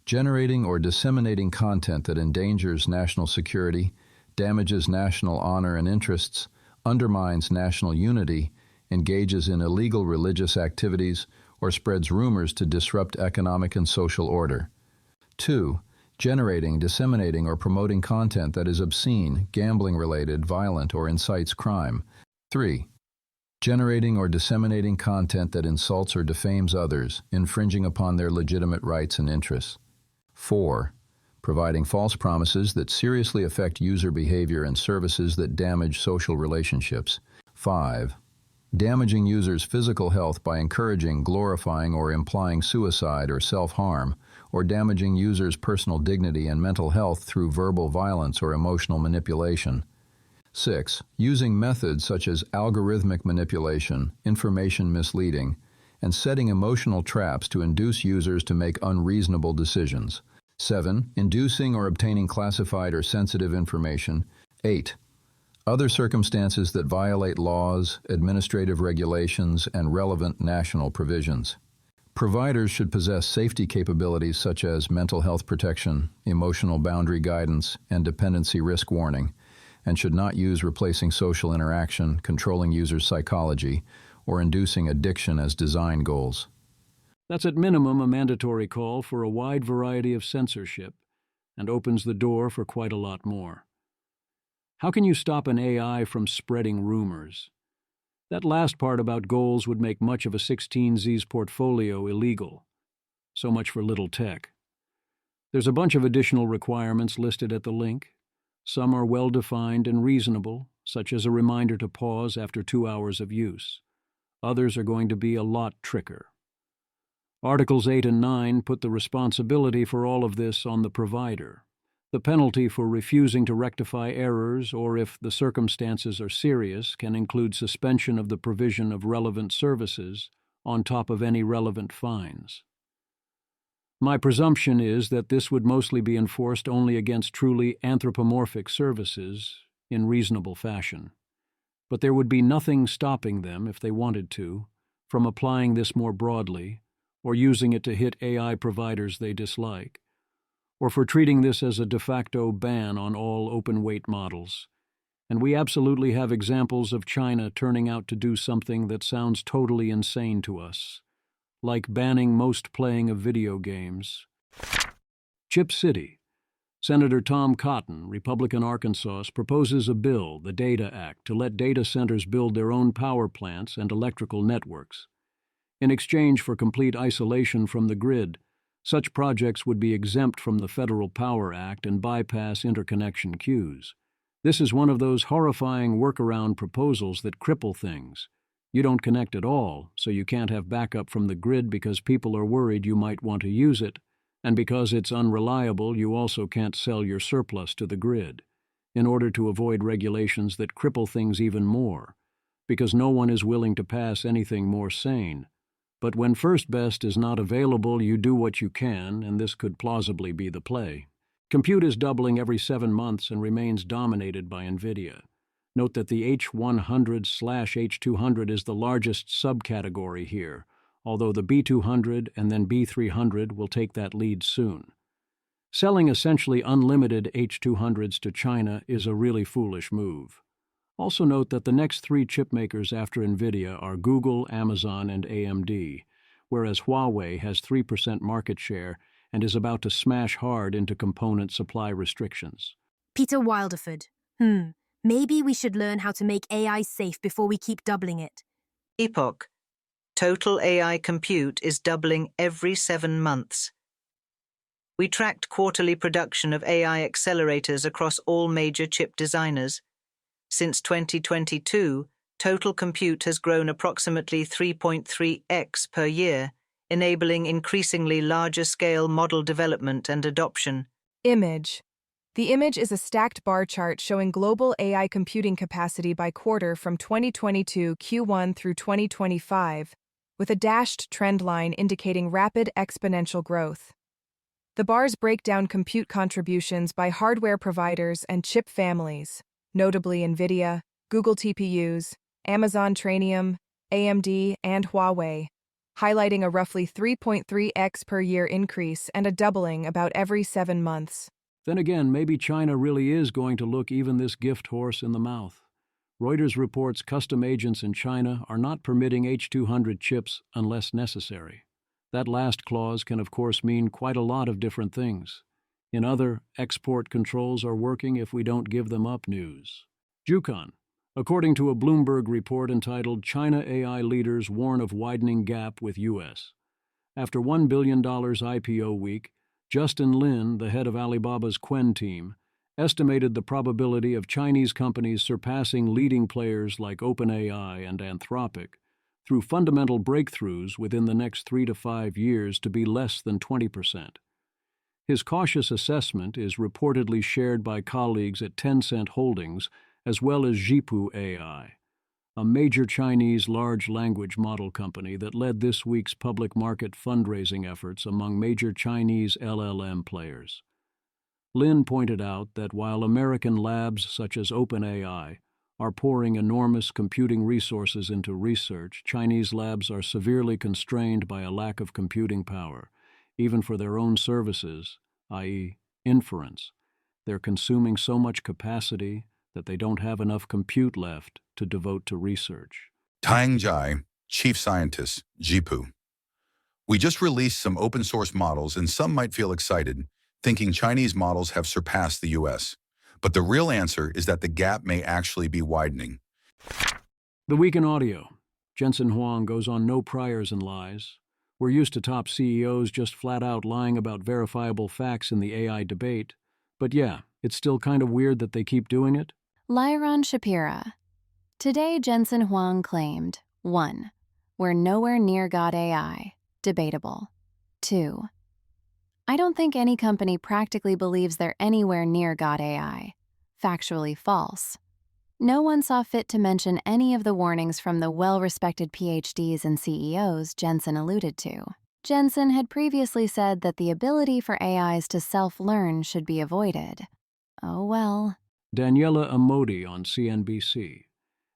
Generating or disseminating content that endangers national security, damages national honor and interests, undermines national unity, engages in illegal religious activities, or spreads rumors to disrupt economic and social order. 2. Generating, disseminating, or promoting content that is obscene, gambling-related, violent, or incites crime. 3. Generating or disseminating content that insults or defames others, infringing upon their legitimate rights and interests. 4. Providing false promises that seriously affect user behavior and services that damage social relationships. 5. Damaging users' physical health by encouraging, glorifying, or implying suicide or self-harm, or damaging users' personal dignity and mental health through verbal violence or emotional manipulation. 6. Using methods such as algorithmic manipulation, information misleading, and setting emotional traps to induce users to make unreasonable decisions. 7. Inducing or obtaining classified or sensitive information. 8. Other circumstances that violate laws, administrative regulations, and relevant national provisions. Providers should possess safety capabilities such as mental health protection, emotional boundary guidance, and dependency risk warning, and should not use replacing social interaction, controlling users' psychology, or inducing addiction as design goals. That's at minimum a mandatory call for a wide variety of censorship, and opens the door for quite a lot more. How can you stop an AI from spreading rumors? That last part about goals would make much of a 16Z's portfolio illegal. So much for little tech. There's a bunch of additional requirements listed at the link. Some are well-defined and reasonable, such as a reminder to pause after 2 hours of use. Others are going to be a lot trickier. Articles 8 and 9 put the responsibility for all of this on the provider. The penalty for refusing to rectify errors, or if the circumstances are serious, can include suspension of the provision of relevant services on top of any relevant fines. My presumption is that this would mostly be enforced only against truly anthropomorphic services in reasonable fashion. But there would be nothing stopping them, if they wanted to, from applying this more broadly, or using it to hit AI providers they dislike, or for treating this as a de facto ban on all open-weight models. And we absolutely have examples of China turning out to do something that sounds totally insane to us, like banning most playing of video games. Chip City. Senator Tom Cotton, Republican Arkansas, proposes a bill, the Data Act, to let data centers build their own power plants and electrical networks. In exchange for complete isolation from the grid, such projects would be exempt from the Federal Power Act and bypass interconnection queues. This is one of those horrifying workaround proposals that cripple things. You don't connect at all, so you can't have backup from the grid because people are worried you might want to use it, and because it's unreliable, you also can't sell your surplus to the grid, in order to avoid regulations that cripple things even more, because no one is willing to pass anything more sane. But when first best is not available, you do what you can, and this could plausibly be the play. Compute is doubling every 7 months and remains dominated by NVIDIA. Note that the H100/H200 is the largest subcategory here, although the B200 and then B300 will take that lead soon. Selling essentially unlimited H200s to China is a really foolish move. Also note that the next 3 chip makers after NVIDIA are Google, Amazon, and AMD, whereas Huawei has 3% market share and is about to smash hard into component supply restrictions. Peter Wilderford. Maybe we should learn how to make AI safe before we keep doubling it. Epoch. Total AI compute is doubling every 7 months. We tracked quarterly production of AI accelerators across all major chip designers. Since 2022, total compute has grown approximately 3.3x per year, enabling increasingly larger-scale model development and adoption. Image. The image is a stacked bar chart showing global AI computing capacity by quarter from 2022 Q1 through 2025, with a dashed trend line indicating rapid exponential growth. The bars break down compute contributions by hardware providers and chip families, notably NVIDIA, Google TPUs, Amazon Trainium, AMD, and Huawei, highlighting a roughly 3.3x per year increase and a doubling about every 7 months. Then again, maybe China really is going to look even this gift horse in the mouth. Reuters reports custom agents in China are not permitting H200 chips unless necessary. That last clause can of course mean quite a lot of different things. In other, export controls are working if we don't give them up news. Jucon. According to a Bloomberg report entitled China AI Leaders Warn of Widening Gap with U.S. After $1 billion IPO week, Justin Lin, the head of Alibaba's Qwen team, estimated the probability of Chinese companies surpassing leading players like OpenAI and Anthropic through fundamental breakthroughs within the next 3 to 5 years to be less than 20%. His cautious assessment is reportedly shared by colleagues at Tencent Holdings as well as Zhipu AI. a major Chinese large language model company that led this week's public market fundraising efforts among major Chinese LLM players. Lin pointed out that while American labs such as OpenAI are pouring enormous computing resources into research, Chinese labs are severely constrained by a lack of computing power, even for their own services, i.e., inference. They're consuming so much capacity that they don't have enough compute left to devote to research. Tang Jai, Chief Scientist, JIPU. We just released some open source models and some might feel excited, thinking Chinese models have surpassed the US. But the real answer is that the gap may actually be widening. The Week in Audio. Jensen Huang goes on no priors and lies. We're used to top CEOs just flat out lying about verifiable facts in the AI debate. But yeah, it's still kind of weird that they keep doing it. Lyron Shapira. Today, Jensen Huang claimed, 1. We're nowhere near God AI. Debatable. 2. I don't think any company practically believes they're anywhere near God AI. Factually false. No one saw fit to mention any of the warnings from the well-respected PhDs and CEOs Jensen alluded to. Jensen had previously said that the ability for AIs to self-learn should be avoided. Oh well. Daniela Amodi on CNBC.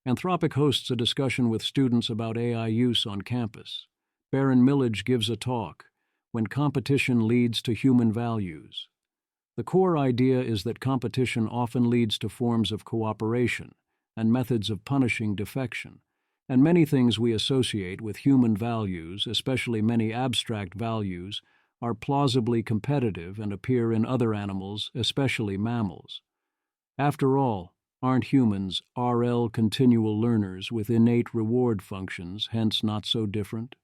Anthropic hosts a discussion with students about AI use on campus. Baron Millage gives a talk, When Competition Leads to Human Values. The core idea is that competition often leads to forms of cooperation and methods of punishing defection, and many things we associate with human values, especially many abstract values, are plausibly competitive and appear in other animals, especially mammals. After all, aren't humans RL continual learners with innate reward functions, hence not so different?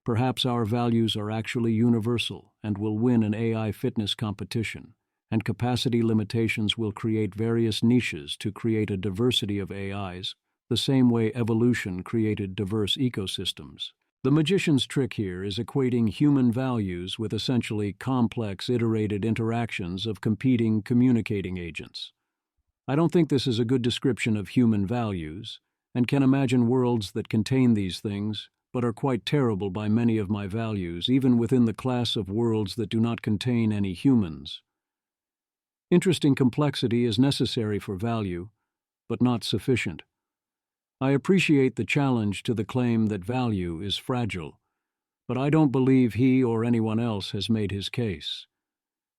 Perhaps our values are actually universal and will win an AI fitness competition, and capacity limitations will create various niches to create a diversity of AIs, the same way evolution created diverse ecosystems. The magician's trick here is equating human values with essentially complex, iterated interactions of competing communicating agents. I don't think this is a good description of human values, and can imagine worlds that contain these things, but are quite terrible by many of my values, even within the class of worlds that do not contain any humans. Interesting complexity is necessary for value, but not sufficient. I appreciate the challenge to the claim that value is fragile, but I don't believe he or anyone else has made his case.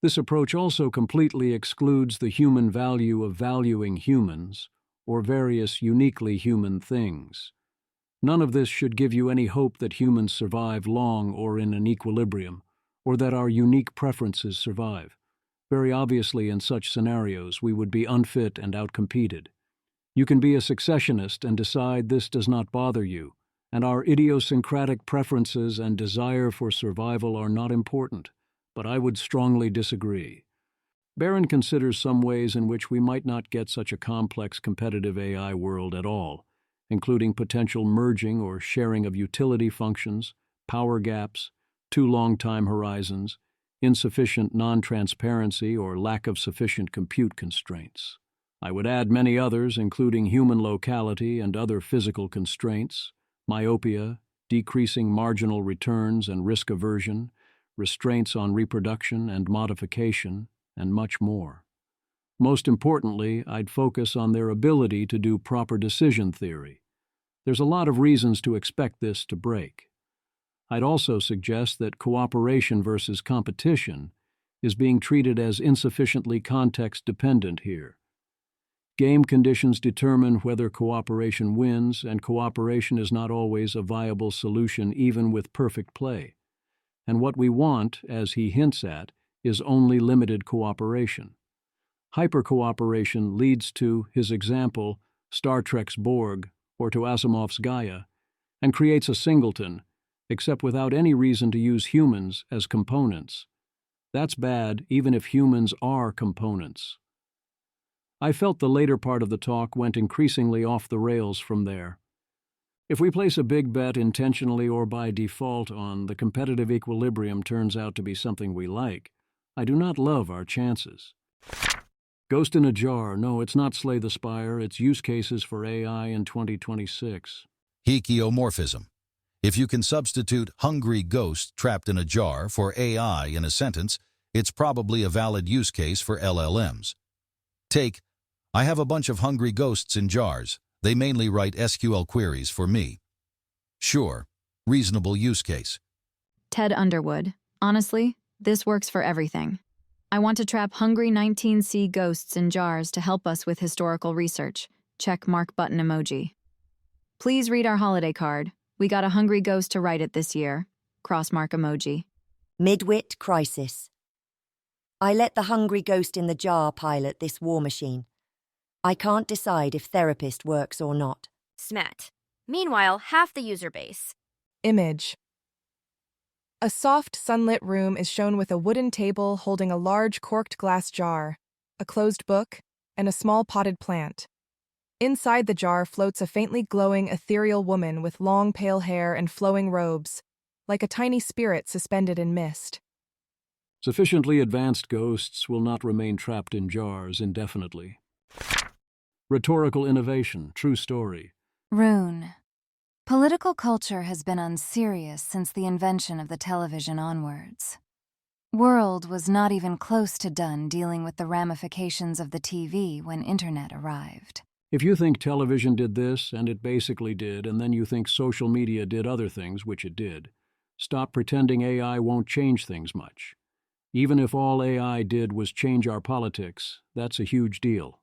This approach also completely excludes the human value of valuing humans or various uniquely human things. None of this should give you any hope that humans survive long or in an equilibrium, or that our unique preferences survive. Very obviously, in such scenarios, we would be unfit and outcompeted. You can be a successionist and decide this does not bother you, and our idiosyncratic preferences and desire for survival are not important, but I would strongly disagree. Barron considers some ways in which we might not get such a complex competitive AI world at all, including potential merging or sharing of utility functions, power gaps, too long time horizons, insufficient non-transparency or lack of sufficient compute constraints. I would add many others, including human locality and other physical constraints, myopia, decreasing marginal returns and risk aversion, restraints on reproduction and modification, and much more. Most importantly, I'd focus on their ability to do proper decision theory. There's a lot of reasons to expect this to break. I'd also suggest that cooperation versus competition is being treated as insufficiently context-dependent here. Game conditions determine whether cooperation wins, and cooperation is not always a viable solution even with perfect play. And what we want, as he hints at, is only limited cooperation. Hyper-cooperation leads to, his example, Star Trek's Borg, or to Asimov's Gaia, and creates a singleton, except without any reason to use humans as components. That's bad, even if humans are components. I felt the later part of the talk went increasingly off the rails from there. If we place a big bet intentionally or by default on the competitive equilibrium turns out to be something we like, I do not love our chances. Ghost in a jar. No, it's not Slay the Spire. It's use cases for AI in 2026. Hekiomorphism. If you can substitute hungry ghost trapped in a jar for AI in a sentence, it's probably a valid use case for LLMs. Take, I have a bunch of hungry ghosts in jars. They mainly write SQL queries for me. Sure, reasonable use case. Ted Underwood. Honestly, this works for everything. I want to trap hungry 19C ghosts in jars to help us with historical research. Check mark button emoji. Please read our holiday card. We got a hungry ghost to write it this year. Cross mark emoji. Midwit crisis. I let the hungry ghost in the jar pilot this war machine. I can't decide if therapist works or not. Smat. Meanwhile, half the user base. Image. A soft, sunlit room is shown with a wooden table holding a large corked glass jar, a closed book, and a small potted plant. Inside the jar floats a faintly glowing ethereal woman with long pale hair and flowing robes, like a tiny spirit suspended in mist. Sufficiently advanced ghosts will not remain trapped in jars indefinitely. Rhetorical Innovation. True story. Rune. Political culture has been unserious since the invention of the television onwards. World was not even close to done dealing with the ramifications of the TV when internet arrived. If you think television did this, and it basically did, and then you think social media did other things, which it did, stop pretending AI won't change things much. Even if all AI did was change our politics, that's a huge deal.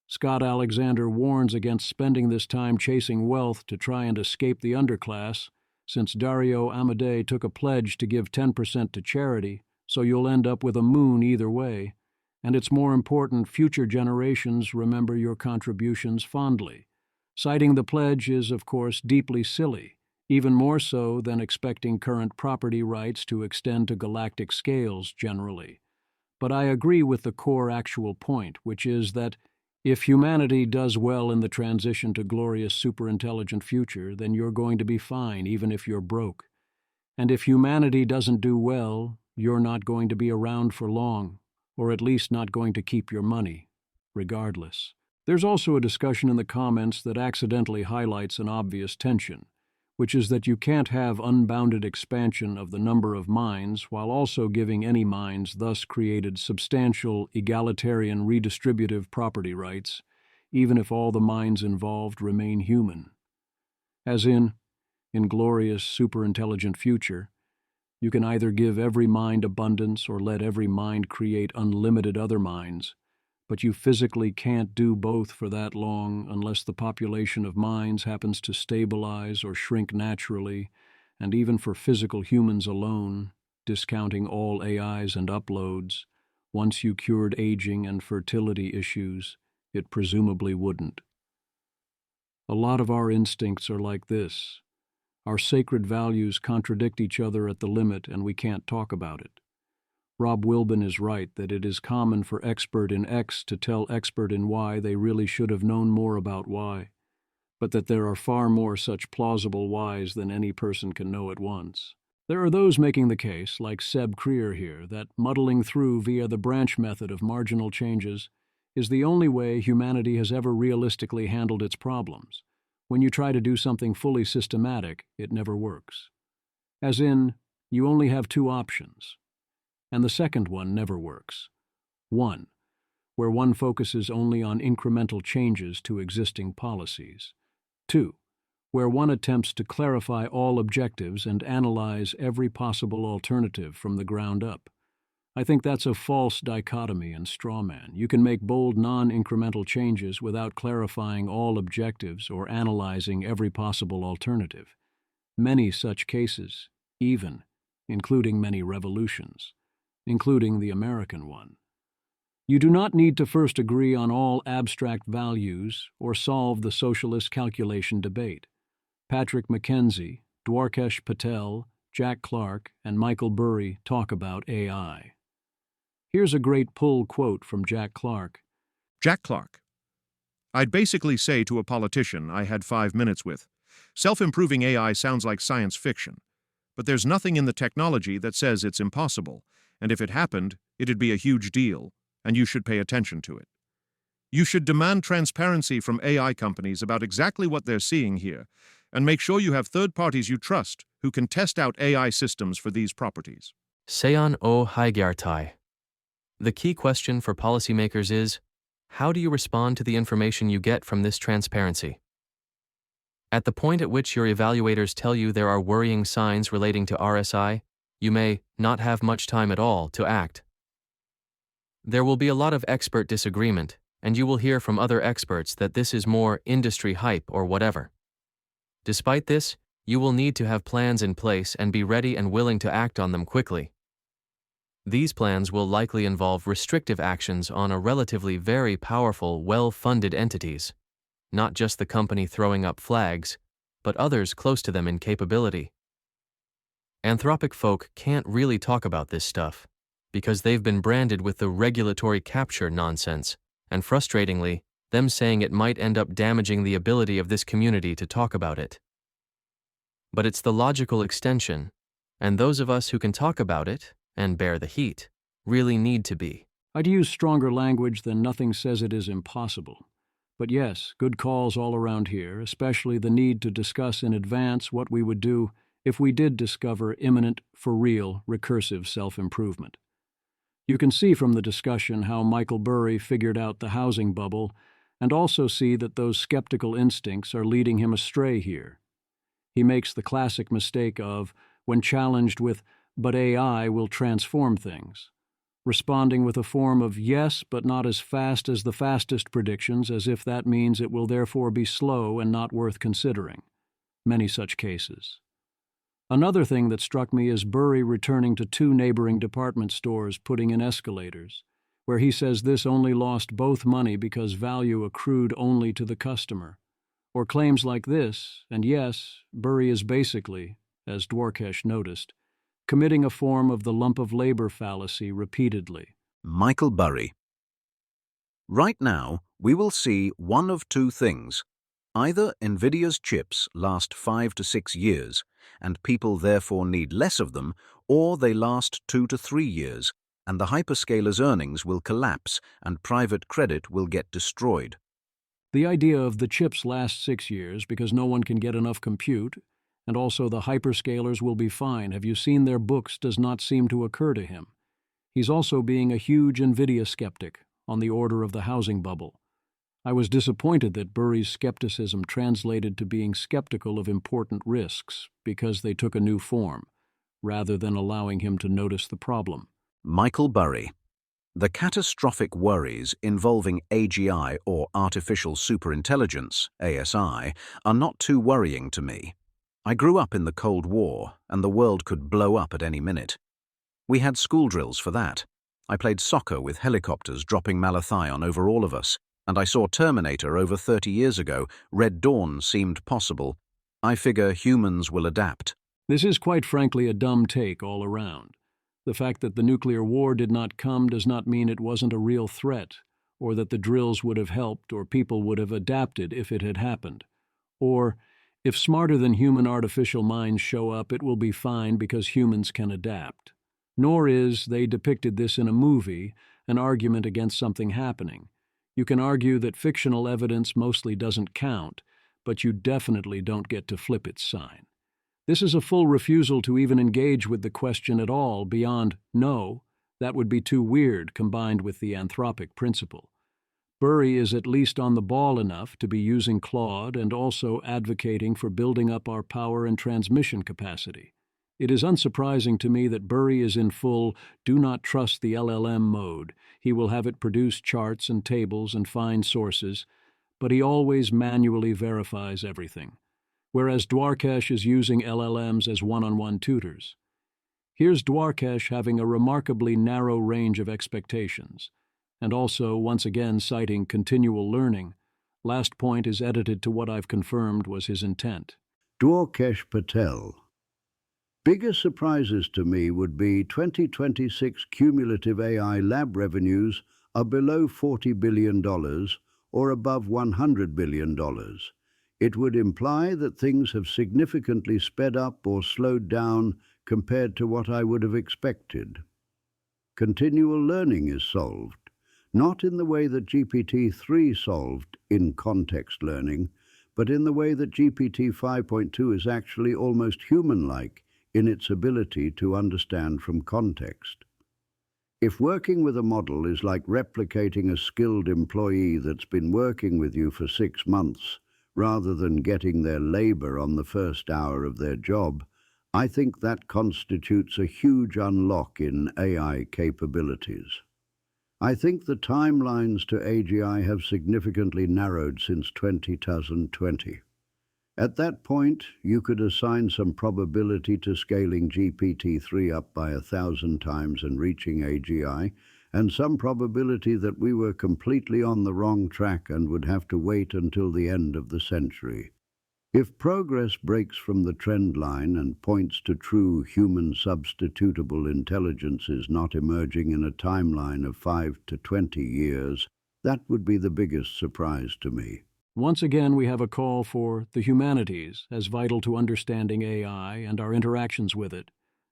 Scott Alexander warns against spending this time chasing wealth to try and escape the underclass, since Dario Amodei took a pledge to give 10% to charity, so you'll end up with a moon either way. And it's more important future generations remember your contributions fondly. Citing the pledge is, of course, deeply silly, even more so than expecting current property rights to extend to galactic scales generally. But I agree with the core actual point, which is that if humanity does well in the transition to glorious superintelligent future, then you're going to be fine even if you're broke. And if humanity doesn't do well, you're not going to be around for long, or at least not going to keep your money, regardless. There's also a discussion in the comments that accidentally highlights an obvious tension, which is that you can't have unbounded expansion of the number of minds while also giving any minds thus created substantial egalitarian redistributive property rights, even if all the minds involved remain human. As in glorious superintelligent future, you can either give every mind abundance or let every mind create unlimited other minds, but you physically can't do both for that long unless the population of minds happens to stabilize or shrink naturally, and even for physical humans alone, discounting all AIs and uploads, once you cured aging and fertility issues, it presumably wouldn't. A lot of our instincts are like this. Our sacred values contradict each other at the limit, and we can't talk about it. Rob Wilbin is right that it is common for expert in X to tell expert in Y they really should have known more about Y, but that there are far more such plausible Ys than any person can know at once. There are those making the case, like Seb Creer here, that muddling through via the branch method of marginal changes is the only way humanity has ever realistically handled its problems. When you try to do something fully systematic, it never works. As in, you only have two options. And the second one never works. One, where one focuses only on incremental changes to existing policies. Two, where one attempts to clarify all objectives and analyze every possible alternative from the ground up. I think that's a false dichotomy and straw man. You can make bold non-incremental changes without clarifying all objectives or analyzing every possible alternative. Many such cases, even, including many revolutions, including the American one. You do not need to first agree on all abstract values or solve the socialist calculation debate. Patrick McKenzie, Dwarkesh Patel, Jack Clark, and Michael Burry talk about AI. Here's a great pull quote from Jack Clark. Jack Clark. I'd basically say to a politician I had 5 minutes with, self-improving AI sounds like science fiction, but there's nothing in the technology that says it's impossible, and if it happened, it'd be a huge deal, and you should pay attention to it. You should demand transparency from AI companies about exactly what they're seeing here, and make sure you have third parties you trust who can test out AI systems for these properties. Seon o Haigyartai. The key question for policymakers is, how do you respond to the information you get from this transparency? At the point at which your evaluators tell you there are worrying signs relating to RSI, you may not have much time at all to act. There will be a lot of expert disagreement, and you will hear from other experts that this is more industry hype or whatever. Despite this, you will need to have plans in place and be ready and willing to act on them quickly. These plans will likely involve restrictive actions on a relatively very powerful, well-funded entities, not just the company throwing up flags, but others close to them in capability. Anthropic folk can't really talk about this stuff, because they've been branded with the regulatory capture nonsense, and frustratingly, them saying it might end up damaging the ability of this community to talk about it. But it's the logical extension, and those of us who can talk about it, and bear the heat, really need to be. I'd use stronger language than nothing says it is impossible. But yes, good calls all around here, especially the need to discuss in advance what we would do if we did discover imminent, for real, recursive self-improvement. You can see from the discussion how Michael Burry figured out the housing bubble, and also see that those skeptical instincts are leading him astray here. He makes the classic mistake of, when challenged with, "But AI will transform things," responding with a form of yes, but not as fast as the fastest predictions, as if that means it will therefore be slow and not worth considering. Many such cases. Another thing that struck me is Burry returning to 2 neighboring department stores putting in escalators, where he says this only lost both money because value accrued only to the customer. Or claims like this, and yes, Burry is basically, as Dwarkesh noticed, committing a form of the lump of labor fallacy repeatedly. Michael Burry. Right now, we will see one of 2 things. Either NVIDIA's chips last 5 to 6 years, and people therefore need less of them, or they last 2 to 3 years, and the hyperscalers' earnings will collapse and private credit will get destroyed. The idea of the chips last 6 years because no one can get enough compute, and also the hyperscalers will be fine, have you seen their books, does not seem to occur to him. He's also being a huge NVIDIA skeptic, on the order of the housing bubble. I was disappointed that Burry's skepticism translated to being skeptical of important risks because they took a new form, rather than allowing him to notice the problem. Michael Burry. The catastrophic worries involving AGI or artificial superintelligence, ASI, are not too worrying to me. I grew up in the Cold War, and the world could blow up at any minute. We had school drills for that. I played soccer with helicopters dropping malathion over all of us, and I saw Terminator over 30 years ago. Red Dawn seemed possible. I figure humans will adapt. This is quite frankly a dumb take all around. The fact that the nuclear war did not come does not mean it wasn't a real threat, or that the drills would have helped or people would have adapted if it had happened. Or, if smarter-than-human artificial minds show up, it will be fine because humans can adapt. Nor is, they depicted this in a movie, an argument against something happening. You can argue that fictional evidence mostly doesn't count, but you definitely don't get to flip its sign. This is a full refusal to even engage with the question at all beyond no. That would be too weird combined with the anthropic principle. Burry is at least on the ball enough to be using Claude and also advocating for building up our power and transmission capacity. It is unsurprising to me that Burry is in full do not trust the LLM mode. He will have it produce charts and tables and find sources, but he always manually verifies everything, whereas Dwarkesh is using LLMs as one-on-one tutors. Here's Dwarkesh having a remarkably narrow range of expectations, and also once again citing continual learning. Last point is edited to what I've confirmed was his intent. Dwarkesh Patel. Biggest surprises to me would be 2026 cumulative AI lab revenues are below $40 billion or above $100 billion. It would imply that things have significantly sped up or slowed down compared to what I would have expected. Continual learning is solved. Not in the way that GPT-3 solved in-context learning, but in the way that GPT 5.2 is actually almost human-like in its ability to understand from context. If working with a model is like replicating a skilled employee that's been working with you for 6 months, rather than getting their labor on the first hour of their job, I think that constitutes a huge unlock in AI capabilities. I think the timelines to AGI have significantly narrowed since 2020. At that point, you could assign some probability to scaling GPT-3 up by 1,000 times and reaching AGI, and some probability that we were completely on the wrong track and would have to wait until the end of the century. If progress breaks from the trend line and points to true human substitutable intelligences not emerging in a timeline of 5 to 20 years, that would be the biggest surprise to me. Once again, we have a call for the humanities as vital to understanding AI and our interactions with it,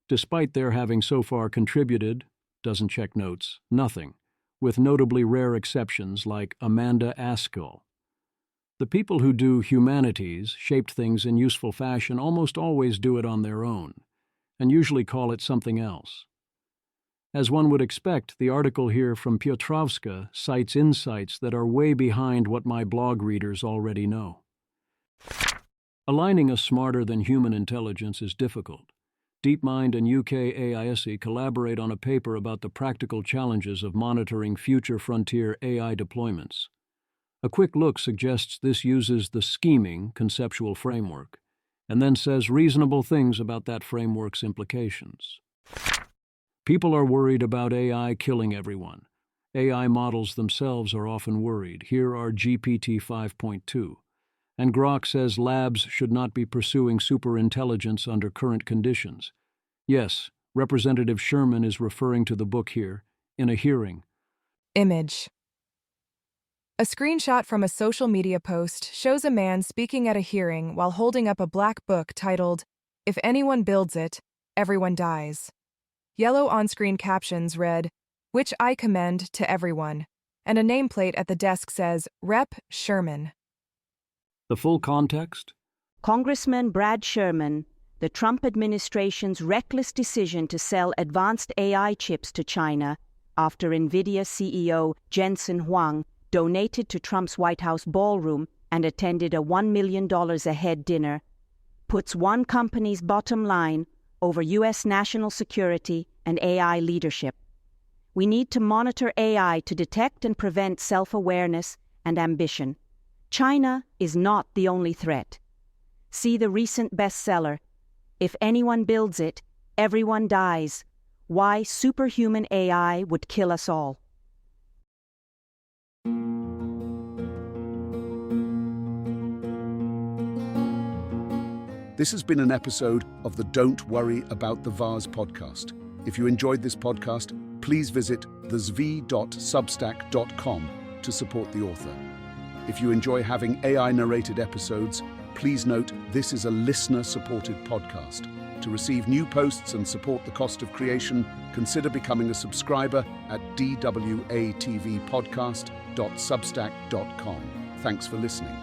despite their having so far contributed, doesn't check notes, nothing, with notably rare exceptions like Amanda Askell. The people who do humanities, shaped things in useful fashion, almost always do it on their own, and usually call it something else. As one would expect, the article here from Piotrowska cites insights that are way behind what my blog readers already know. Aligning a smarter-than-human intelligence is difficult. DeepMind and UK AISE collaborate on a paper about the practical challenges of monitoring future frontier AI deployments. A quick look suggests this uses the scheming conceptual framework, and then says reasonable things about that framework's implications. People are worried about AI killing everyone. AI models themselves are often worried. Here are GPT 5.2. And Grok says labs should not be pursuing superintelligence under current conditions. Yes, Representative Sherman is referring to the book here, in a hearing. Image. A screenshot from a social media post shows a man speaking at a hearing while holding up a black book titled, "If anyone builds it, everyone dies." Yellow on-screen captions read, "Which I commend to everyone," and a nameplate at the desk says, "Rep. Sherman." The full context? Congressman Brad Sherman, the Trump administration's reckless decision to sell advanced AI chips to China after NVIDIA CEO Jensen Huang donated to Trump's White House ballroom and attended a $1 million a head dinner, puts one company's bottom line over U.S. national security and AI leadership. We need to monitor AI to detect and prevent self-awareness and ambition. China is not the only threat. See the recent bestseller, "If Anyone Builds It, Everyone Dies: Why Superhuman AI Would Kill Us All." This has been an episode of the Don't Worry About the Vase podcast. If you enjoyed this podcast, please visit thezv.substack.com to support the author. If you enjoy having AI-narrated episodes, please note this is a listener-supported podcast. To receive new posts and support the cost of creation, consider becoming a subscriber at dwatvpodcast.substack.com. Thanks for listening.